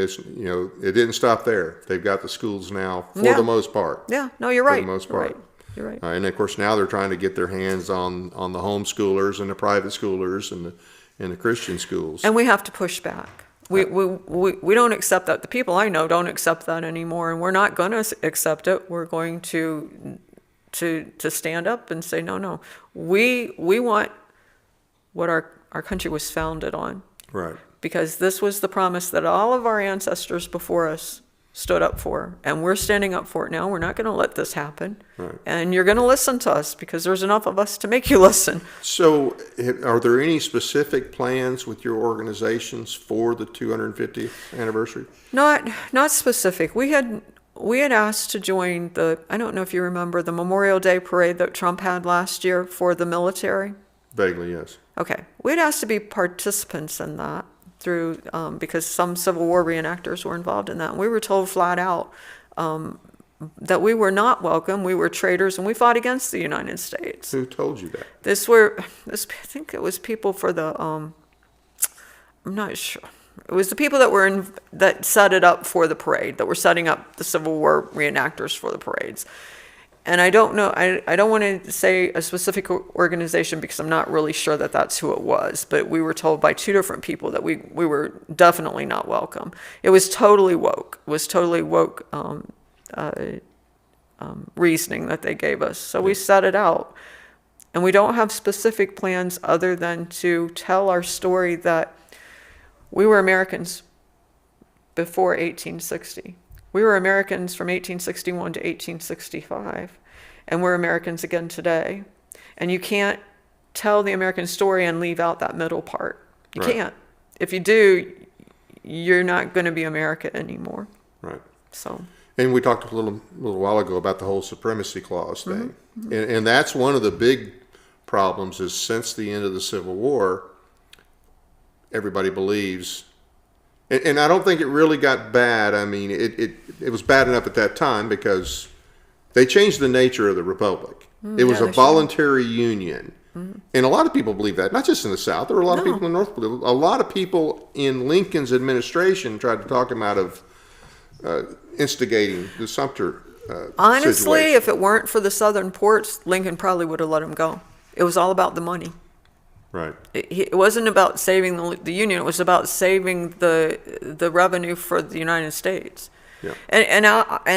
S1: didn't stop there. They've got the schools now for the most part.
S3: Yeah, no, you're right.
S1: For the most part.
S3: You're right.
S1: And of course now they're trying to get their hands on the homeschoolers and the private schoolers and the Christian schools.
S3: And we have to push back. We don't accept that. The people I know don't accept that anymore, and we're not going to accept it. We're going to stand up and say, no, we want what our country was founded on.
S1: Right.
S3: Because this was the promise that all of our ancestors before us stood up for, and we're standing up for it now. We're not going to let this happen.
S1: Right.
S3: And you're going to listen to us because there's enough of us to make you listen.
S1: So are there any specific plans with your organizations for the 250th anniversary?
S3: Not specific. We had asked to join I don't know if you remember the Memorial Day parade that Trump had last year for the military.
S1: Vaguely, yes.
S3: Okay. We'd asked to be participants in that through, because some Civil War reenactors were involved in that. And we were told flat out that we were not welcome, we were traitors, and we fought against the United States.
S1: Who told you that?
S3: I think it was people for the, I'm not sure. It was the people that set it up for the parade, that were setting up the Civil War reenactors for the parades. And I don't know, I don't want to say a specific organization because I'm not really sure that that's who it was, but we were told by two different people that we were definitely not welcome. It was totally woke. It was totally woke reasoning that they gave us. So we set it out. And we don't have specific plans other than to tell our story that we were Americans before 1860. We were Americans from 1861 to 1865, and we're Americans again today. And you can't tell the American story and leave out that middle part. You can't. If you do, you're not going to be America anymore.
S1: Right.
S3: So.
S1: And we talked a little while ago about the whole supremacy clause thing. Mm-hmm. And that's one of the big problems is since the end of the Civil War, everybody believes, and I don't think it really got bad. I mean, it was bad enough at that time because they changed the nature of the republic. It was a voluntary union. Mm-hmm. And a lot of people believe that, not just in the South. There were a lot of people in the North. A lot of people in Lincoln's administration tried to talk him out of instigating the Sumter
S3: Honestly,
S1: situation.
S3: If it weren't for the Southern ports, Lincoln probably would have let him go. It was all about the money.
S1: Right.
S3: It wasn't about saving the Union. It was about saving the revenue for the United States.
S1: Yeah.
S3: And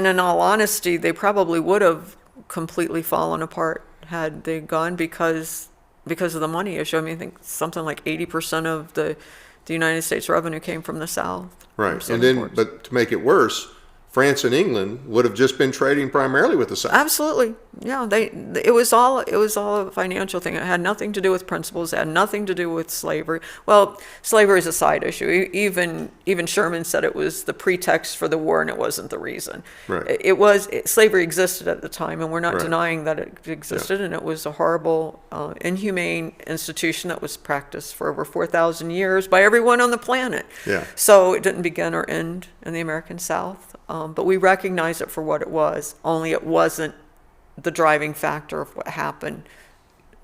S3: in all honesty, they probably would have completely fallen apart had they gone because of the money issue. I mean, I think something like 80% of the United States revenue came from the South.
S1: Right. And then, but to make it worse, France and England would have just been trading primarily with the South.
S3: Absolutely. Yeah, it was all a financial thing. It had nothing to do with principles. It had nothing to do with slavery. Well, slavery is a side issue. Even Sherman said it was the pretext for the war, and it wasn't the reason.
S1: Right.
S3: Slavery existed at the time, and we're not
S1: Right.
S3: denying that it existed, and it was a horrible, inhumane institution that was practiced for over 4,000 years by everyone on the planet.
S1: Yeah.
S3: So it didn't begin or end in the American South. But we recognize it for what it was, only it wasn't the driving factor of what happened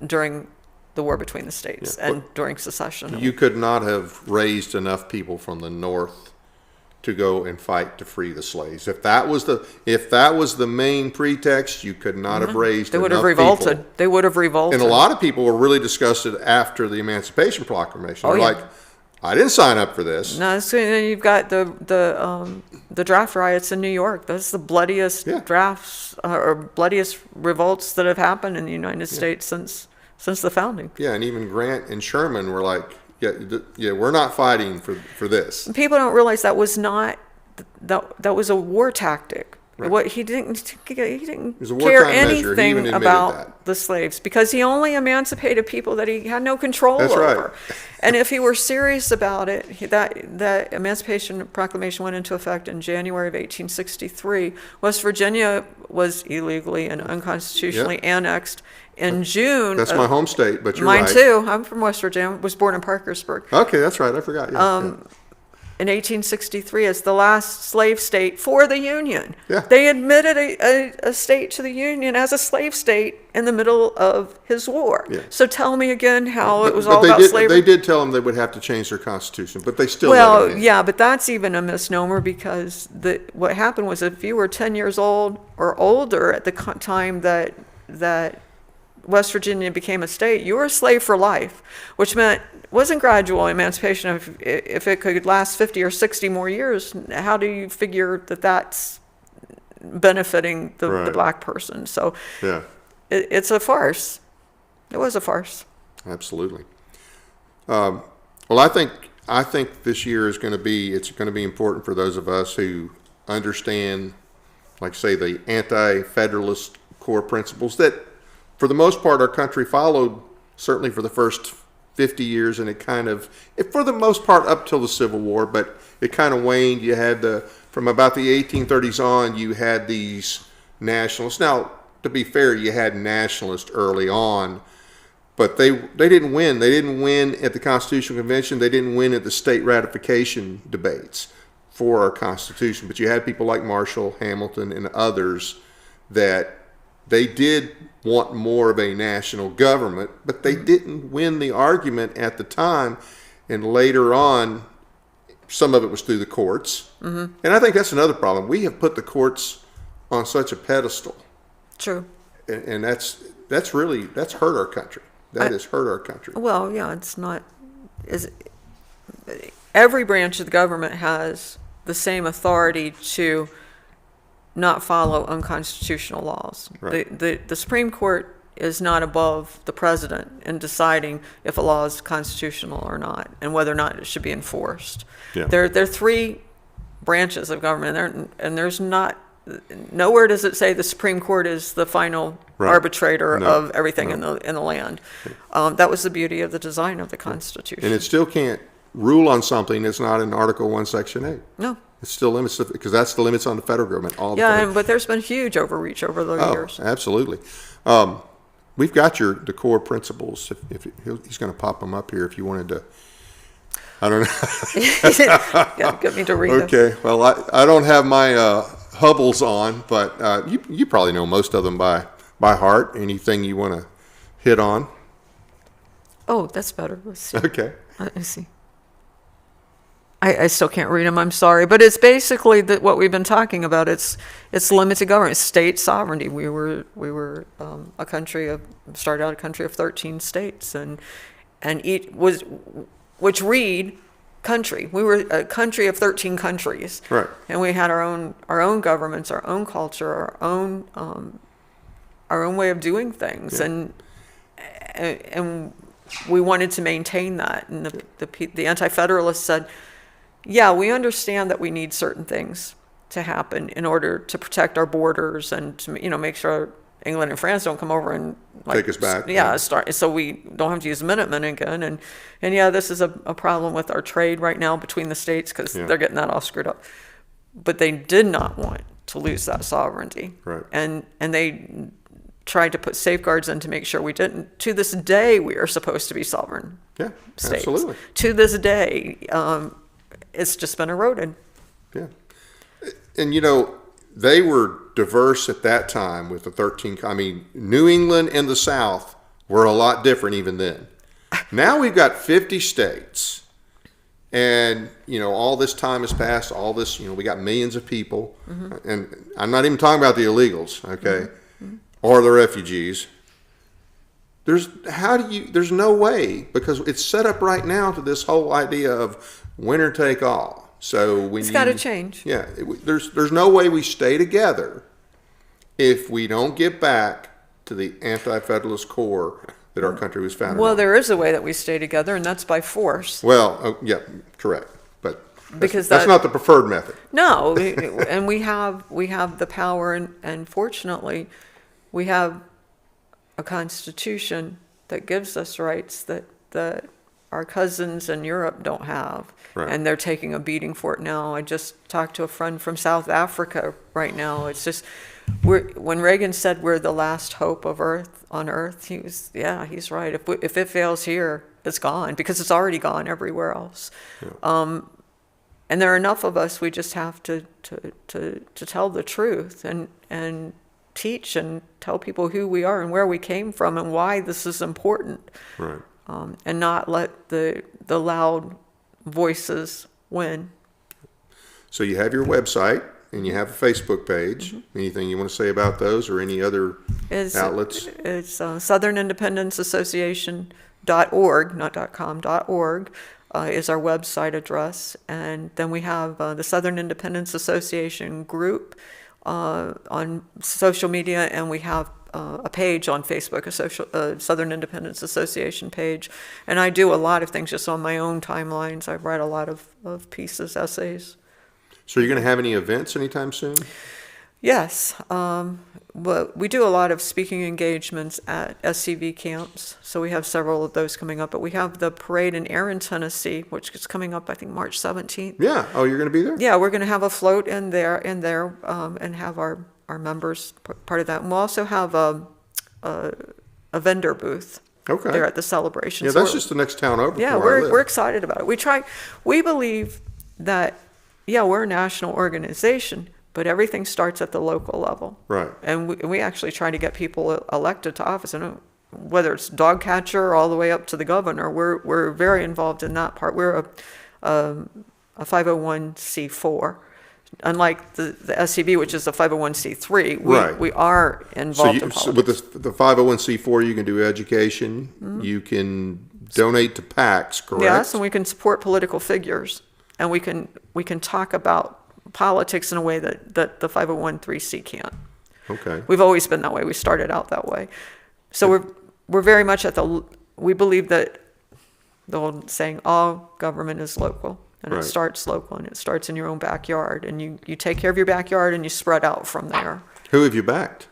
S3: during the war between the states and during secession.
S1: You could not have raised enough people from the North to go and fight to free the slaves. If that was the main pretext, you could not have raised
S3: They would
S1: enough
S3: have revolted.
S1: people.
S3: They would have revolted.
S1: And a lot of people were really disgusted after the Emancipation Proclamation.
S3: Oh,
S1: They're
S3: yeah.
S1: like, I didn't sign up for this.
S3: No, so then you've got the draft riots in New York. That's the bloodiest drafts or bloodiest revolts that have happened in the United States since the founding.
S1: Yeah, and even Grant and Sherman were like, yeah, we're not fighting for this.
S3: People don't realize that was not that was a war tactic.
S1: Right.
S3: What he didn't
S1: was a
S3: care
S1: wartime measure. He even
S3: anything
S1: admitted
S3: about
S1: that.
S3: the slaves because he only emancipated people that he had no control
S1: That's right.
S3: over. And if he were serious about it, that Emancipation Proclamation went into effect in January of 1863. West Virginia was illegally and unconstitutionally annexed in June.
S1: That's my home state, but you're
S3: mine
S1: right.
S3: too. I'm from West Virginia. Was born in Parkersburg.
S1: Okay, that's right. I forgot. Yeah,
S3: In 1863 as the last slave state for the Union.
S1: Yeah.
S3: They admitted a state to the Union as a slave state in the middle of his war.
S1: Yeah.
S3: So tell me again how it was
S1: But
S3: all
S1: they
S3: about
S1: did,
S3: slavery.
S1: They did tell them they would have to change their constitution, but they still let
S3: Well,
S1: them in.
S3: yeah, but that's even a misnomer because what happened was if you were 10 years old or older at the time that West Virginia became a state, you were a slave for life, which meant wasn't gradual emancipation. If it could last 50 or 60 more years, how do you figure that that's benefiting the
S1: Right.
S3: black person? So
S1: Yeah,
S3: it's a farce. It was a farce.
S1: absolutely. Well, I think this year it's going to be important for those of us who understand, like say, the Anti-Federalist core principles that, for the most part, our country followed. Certainly for the first 50 years, and it kind of, for the most part, up till the Civil War, but it kind of waned. You had from about the 1830s on, you had these nationalists. Now, to be fair, you had nationalists early on, but they didn't win. They didn't win at the Constitutional Convention. They didn't win at the state ratification debates for our Constitution. But you had people like Marshall, Hamilton, and others that they did want more of a national government, but they didn't win the argument at the time. And later on, some of it was through the courts. Mm-hmm. And I think that's another problem. We have put the courts on such a pedestal.
S3: True.
S1: And that's hurt our country. That has hurt our country.
S3: Well, yeah, it's not. Every branch of the government has the same authority to not follow unconstitutional laws.
S1: Right.
S3: The Supreme Court is not above the president in deciding if a law is constitutional or not and whether or not it should be enforced.
S1: Yeah.
S3: There are three branches of government, and there's not, nowhere does it say the Supreme Court is the final arbitrator of everything in the land. That was the beauty of the design of the Constitution.
S1: And it still can't rule on something that's not in Article 1, Section 8.
S3: No.
S1: It's still limits, because that's the limits on the federal government.
S3: But there's been huge overreach over the years.
S1: Absolutely. We've got the core principles. If he's going to pop them up here if you wanted to. I don't know.
S3: Yeah, get me to read them.
S1: Okay. Well, I don't have my Hubbles on, but you probably know most of them by heart. Anything you want to hit on?
S3: Oh, that's better. Let's see.
S1: Okay.
S3: Let's see. I still can't read them. I'm sorry, but it's basically what we've been talking about. It's limited government, state sovereignty. We were started out a country of 13 states, and which read country. We were a country of 13 countries,
S1: Right.
S3: and we had our own governments, our own culture, our own way of doing things, and we wanted to maintain that. And the Anti-Federalists said, yeah, we understand that we need certain things, to happen in order to protect our borders and to, make sure England and France don't come over and
S1: Take us back.
S3: Yeah, start so we don't have to use Minutemen again. And yeah, this is a problem with our trade right now between the states because they're getting that all screwed up. But they did not want to lose that sovereignty.
S1: Right.
S3: And they tried to put safeguards in to make sure we didn't. To this day, we are supposed to be sovereign states.
S1: Absolutely.
S3: To this day, it's just been eroded.
S1: Yeah. And, they were diverse at that time with the 13. New England and the South were a lot different even then. Now we've got 50 states. And, all this time has passed, all this, we got millions of people. Mm-hmm. And I'm not even talking about the illegals, okay, mm-hmm. or the refugees. There's no way, because it's set up right now to this whole idea of winner take all. So
S3: it's got to change.
S1: Yeah, there's no way we stay together if we don't get back to the anti-federalist core that our country was founded on.
S3: Well, there is a way that we stay together, and that's by force.
S1: Well, yeah, correct, but
S3: because
S1: that's not the preferred method.
S3: No, and we have the power, and fortunately, we have a constitution that gives us rights that our cousins in Europe don't have. Right. And they're taking a beating for it now. I just talked to a friend from South Africa right now. It's just, when Reagan said we're the last hope of on Earth, he's right. If it fails here, it's gone, because it's already gone everywhere else. Yeah. And there are enough of us. We just have to tell the truth and teach and tell people who we are and where we came from and why this is important.
S1: Right.
S3: And not let the loud voices win. So
S1: you have your website and you have a Facebook page. Mm-hmm. Anything you want to say about those or any other outlets?
S3: It's southernindependence.association.org, not .com, .org is our website address. And then we have the Southern Independence Association group on social media, and we have a page on Facebook, a Southern Independence Association page. And I do a lot of things just on my own timelines. I write a lot of pieces, essays.
S1: So you're going to have any events anytime soon?
S3: Yes. But we do a lot of speaking engagements at SCV camps. So we have several of those coming up. But we have the parade in Erin, Tennessee, which is coming up, I think, March 17th.
S1: Yeah. Oh, you're going to be there?
S3: Yeah, we're going to have a float in there, and have our members part of that. And we'll also have a vendor booth there at the celebration.
S1: Yeah,
S3: so
S1: that's just the next town over.
S3: Yeah, we're excited about it. We believe that, we're a national organization, but everything starts at the local level.
S1: Right.
S3: And we actually try to get people elected to office, and whether it's dog catcher all the way up to the governor, we're very involved in that part. We're a 501c4. Unlike the SCB, which is a 501c3, we are involved in politics.
S1: So with the 501c4, you can do education, mm-hmm. you can donate to PACs, correct?
S3: Yes, and we can support political figures, and we can talk about politics in a way that the 501c can't.
S1: Okay.
S3: We've always been that way. We started out that way. So we're very much we believe that the old saying, all government is local. And It starts local, and it starts in your own backyard. And you take care of your backyard, and you spread out from there.
S1: Who have you backed?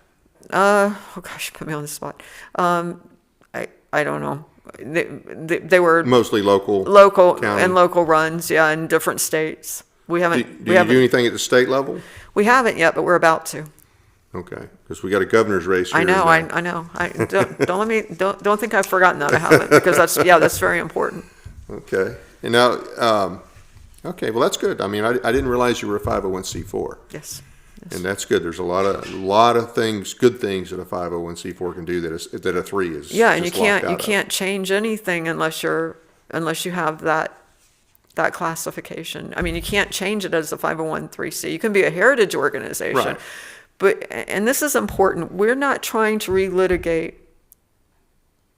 S3: Oh gosh, you put me on the spot. I don't know. They were
S1: mostly local county.
S3: And local runs, in different states. We haven't.
S1: Do you do anything at the state level?
S3: We haven't yet, but we're about to.
S1: Okay, because we got a governor's race here.
S3: I know. Don't think I've forgotten that. I haven't, because that's very important.
S1: Okay, and now. Okay, well that's good. I mean, I didn't realize you were a 501c4.
S3: Yes.
S1: And that's good. There's a lot of things, good things that a 501c4 can do that a 3 is.
S3: Yeah, and you can't change anything unless you have that classification. I mean, you can't change it as a 501(c). You can be a heritage organization, and this is important. We're not trying to relitigate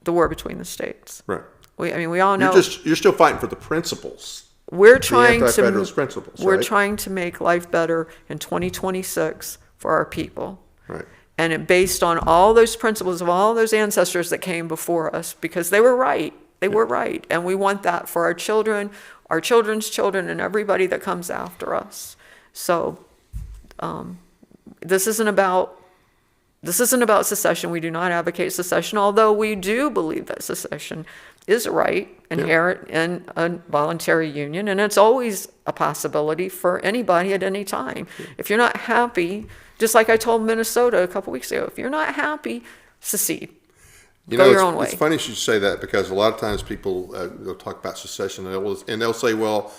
S3: the war between the states.
S1: Right.
S3: We all know
S1: you're still fighting for the principles.
S3: We're trying
S1: to
S3: trying to make life better in 2026 for our people.
S1: Right.
S3: And based on all those principles of all those ancestors that came before us, because they were right. They were right. And we want that for our children, our children's children, and everybody that comes after us. So This isn't about secession. We do not advocate secession, although we do believe that secession is a right inherent in a voluntary union, and it's always a possibility for anybody at any time. If you're not happy, just like I told Minnesota a couple weeks ago, if you're not happy, secede. Go your own way.
S1: It's funny you should say that, because a lot of times people they'll talk about secession and they'll say, well,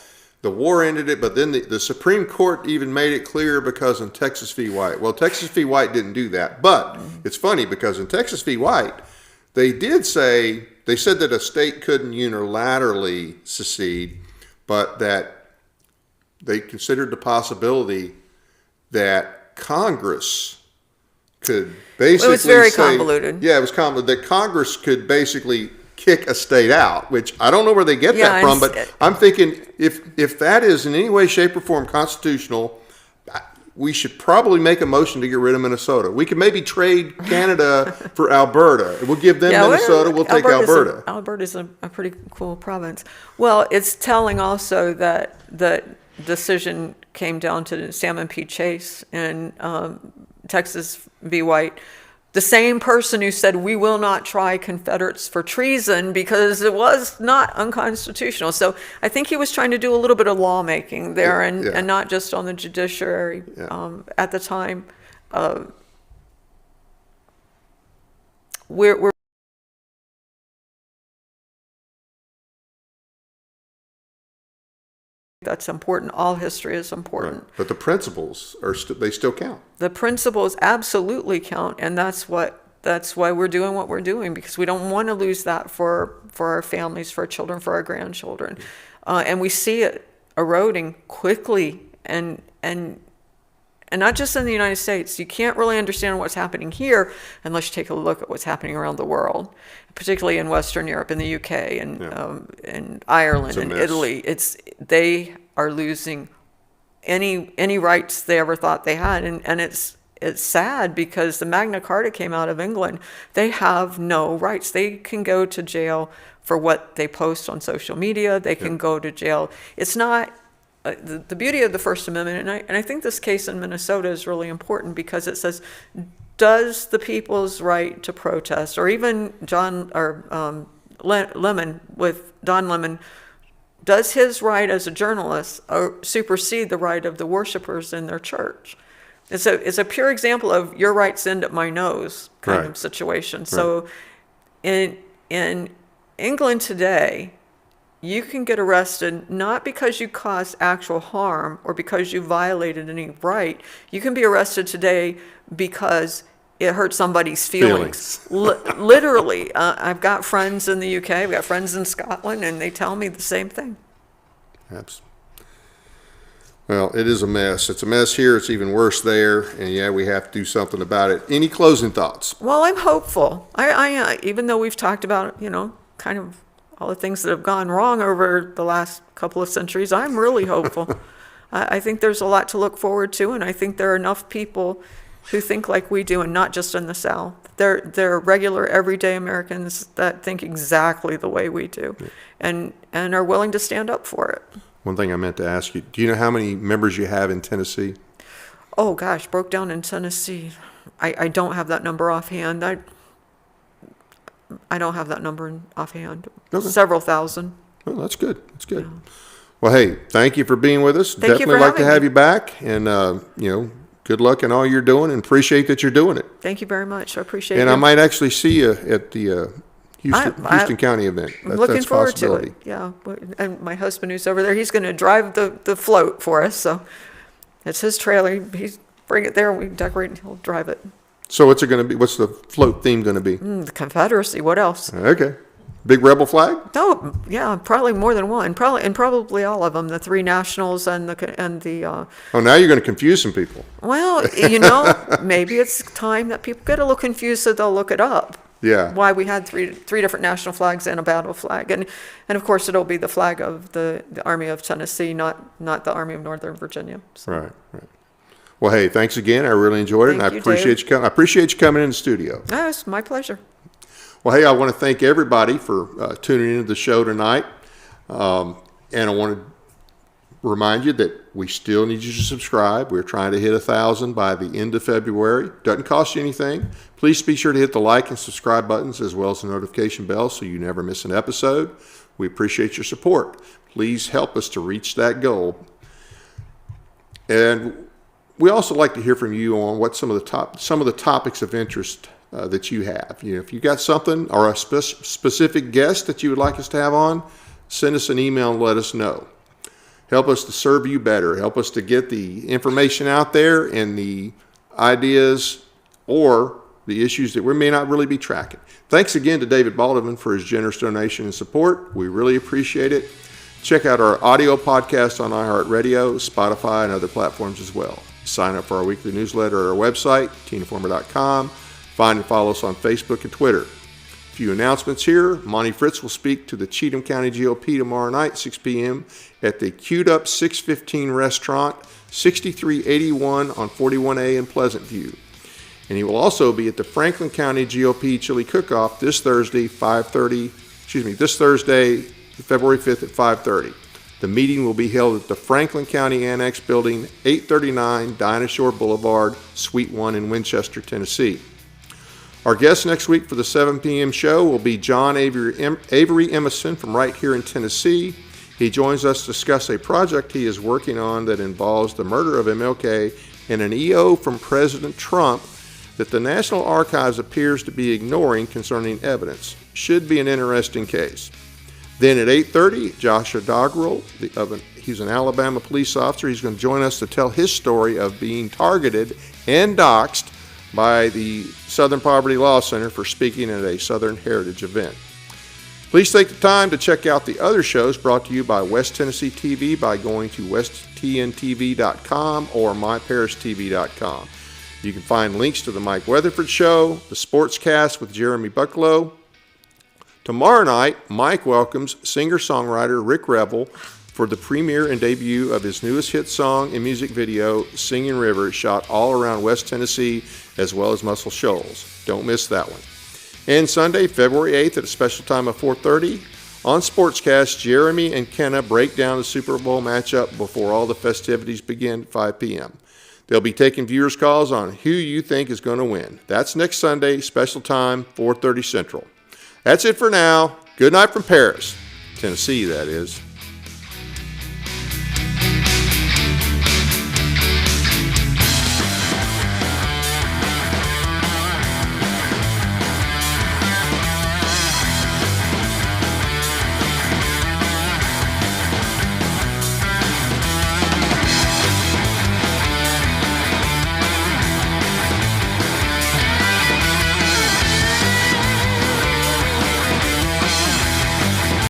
S1: the war ended it, but then the Supreme Court even made it clear because in Texas v. White. Well, Texas v. White didn't do that. But it's funny because in Texas v. White, they said that a state couldn't unilaterally secede, but that they considered the possibility that Congress could basically
S3: It was very convoluted.
S1: Yeah, it was convoluted. That Congress could basically kick a state out, which I don't know where they get that from, but I'm thinking if that is in any way, shape, or form constitutional, we should probably make a motion to get rid of Minnesota. We could maybe trade Canada for Alberta. We'll give them Minnesota, we'll take Alberta.
S3: Alberta's a pretty cool province. Well, it's telling also that the decision came down to Salmon P. Chase and Texas v. White. The same person who said we will not try Confederates for treason because it was not unconstitutional. So I think he was trying to do a little bit of lawmaking there and not just on the judiciary at the time. We're that's important. All history is important.
S1: Right. But the principles they still count.
S3: The principles absolutely count, and that's why we're doing what we're doing, because we don't want to lose that for our families, for our children, for our grandchildren, and we see it eroding quickly, and not just in the United States. You can't really understand what's happening here unless you take a look at what's happening around the world, particularly in Western Europe, in the UK, and Ireland, and Italy. They are losing any rights they ever thought they had, and it's sad because the Magna Carta came out of England. They have no rights. They can go to jail for what they post on social media. They can go to jail. It's not the beauty of the First Amendment, and I think this case in Minnesota is really important because it says, does the people's right to protest, or even Don Lemon, does his right as a journalist supersede the right of the worshipers in their church? It's a pure example of your rights end at my nose kind of situation. Right. So in England today, you can get arrested not because you caused actual harm or because you violated any right. You can be arrested today because it hurt somebody's feelings. Literally. I've got friends in the UK, I've got friends in Scotland, and they tell me the same thing.
S1: Absolutely. Well, it is a mess. It's a mess here. It's even worse there. And we have to do something about it. Any closing thoughts?
S3: Well, I'm hopeful. I even though we've talked about, kind of all the things that have gone wrong over the last couple of centuries, I'm really hopeful. I think there's a lot to look forward to, and I think there are enough people who think like we do, and not just in the South. They're regular, everyday Americans that think exactly the way we do, and are willing to stand up for it.
S1: One thing I meant to ask you, do you know how many members you have in Tennessee?
S3: Oh, gosh, broke down in Tennessee. I don't have that number offhand. I don't have that number offhand. Okay. Several thousand.
S1: Oh, that's good. That's good. Yeah. Well, hey, thank you for being with us.
S3: Thank
S1: Definitely like to have you back, and good luck in all you're doing, and appreciate that you're doing it.
S3: Thank you very much. I appreciate it.
S1: And I might actually see you at the Houston County event.
S3: I'm looking forward to it. Yeah, and my husband who's over there, he's going to drive the float for us. So it's his trailer. He's bring it there, and we decorate, and he'll drive it.
S1: So what's it going to be? What's the float theme going to be?
S3: The Confederacy. What else?
S1: Okay. Big rebel flag?
S3: No, yeah, probably more than one. Probably all of them. The three nationals and the.
S1: Oh, now you're going to confuse some people.
S3: Well, maybe it's time that people get a little confused, so they'll look it up.
S1: Yeah.
S3: Why we had three different national flags and a battle flag, and of course it'll be the flag of the Army of Tennessee, not the Army of Northern Virginia. So.
S1: Right. Well, hey, thanks again. I really enjoyed it, and I appreciate you coming. I appreciate you coming in the studio.
S3: Oh, it's my pleasure.
S1: Well, hey, I want to thank everybody for tuning into the show tonight, and I want to remind you that we still need you to subscribe. We're trying to hit 1,000 by the end of February. Doesn't cost you anything. Please be sure to hit the like and subscribe buttons as well as the notification bell so you never miss an episode. We appreciate your support. Please help us to reach that goal. And we also like to hear from you on what some of the topics of interest that you have. If you got something or a specific guest that you would like us to have on, send us an email and let us know. Help us to serve you better. Help us to get the information out there and the ideas or the issues that we may not really be tracking. Thanks again to David Baldwin for his generous donation and support. We really appreciate it. Check out our audio podcast on iHeartRadio, Spotify, and other platforms as well. Sign up for our weekly newsletter at our website, teeninformer.com. Find and follow us on Facebook and Twitter. A few announcements here. Monty Fritz will speak to the Cheatham County GOP tomorrow night, 6 p.m. at the Queued Up 615 Restaurant, 6381 on 41A in Pleasant View. And he will also be at the Franklin County GOP Chili Cook-Off this Thursday, February 5th at 5:30. The meeting will be held at the Franklin County Annex Building, 839 Dinah Shore Boulevard, Suite 1 in Winchester, Tennessee. Our guest next week for the 7 p.m. show will be John Avery Emerson from right here in Tennessee. He joins us to discuss a project he is working on that involves the murder of MLK and an EO from President Trump that the National Archives appears to be ignoring concerning evidence. Should be an interesting case. Then at 8:30, Joshua Doggerel, he's an Alabama police officer. He's going to join us to tell his story of being targeted and doxxed by the Southern Poverty Law Center for speaking at a Southern Heritage event. Please take the time to check out the other shows brought to you by West Tennessee TV by going to westtntv.com or myparistv.com. You can find links to the Mike Weatherford Show, the Sportscast with Jeremy Bucklow. Tomorrow night, Mike welcomes singer-songwriter Rick Revel for the premiere and debut of his newest hit song and music video, Singing River, shot all around West Tennessee as well as Muscle Shoals. Don't miss that one. And Sunday, February 8th at a special time of 4:30, on Sportscast, Jeremy and Kenna break down the Super Bowl matchup before all the festivities begin at 5 p.m. They'll be taking viewers' calls on who you think is going to win. That's next Sunday, special time, 4:30 Central. That's it for now. Good night from Paris, Tennessee, that is.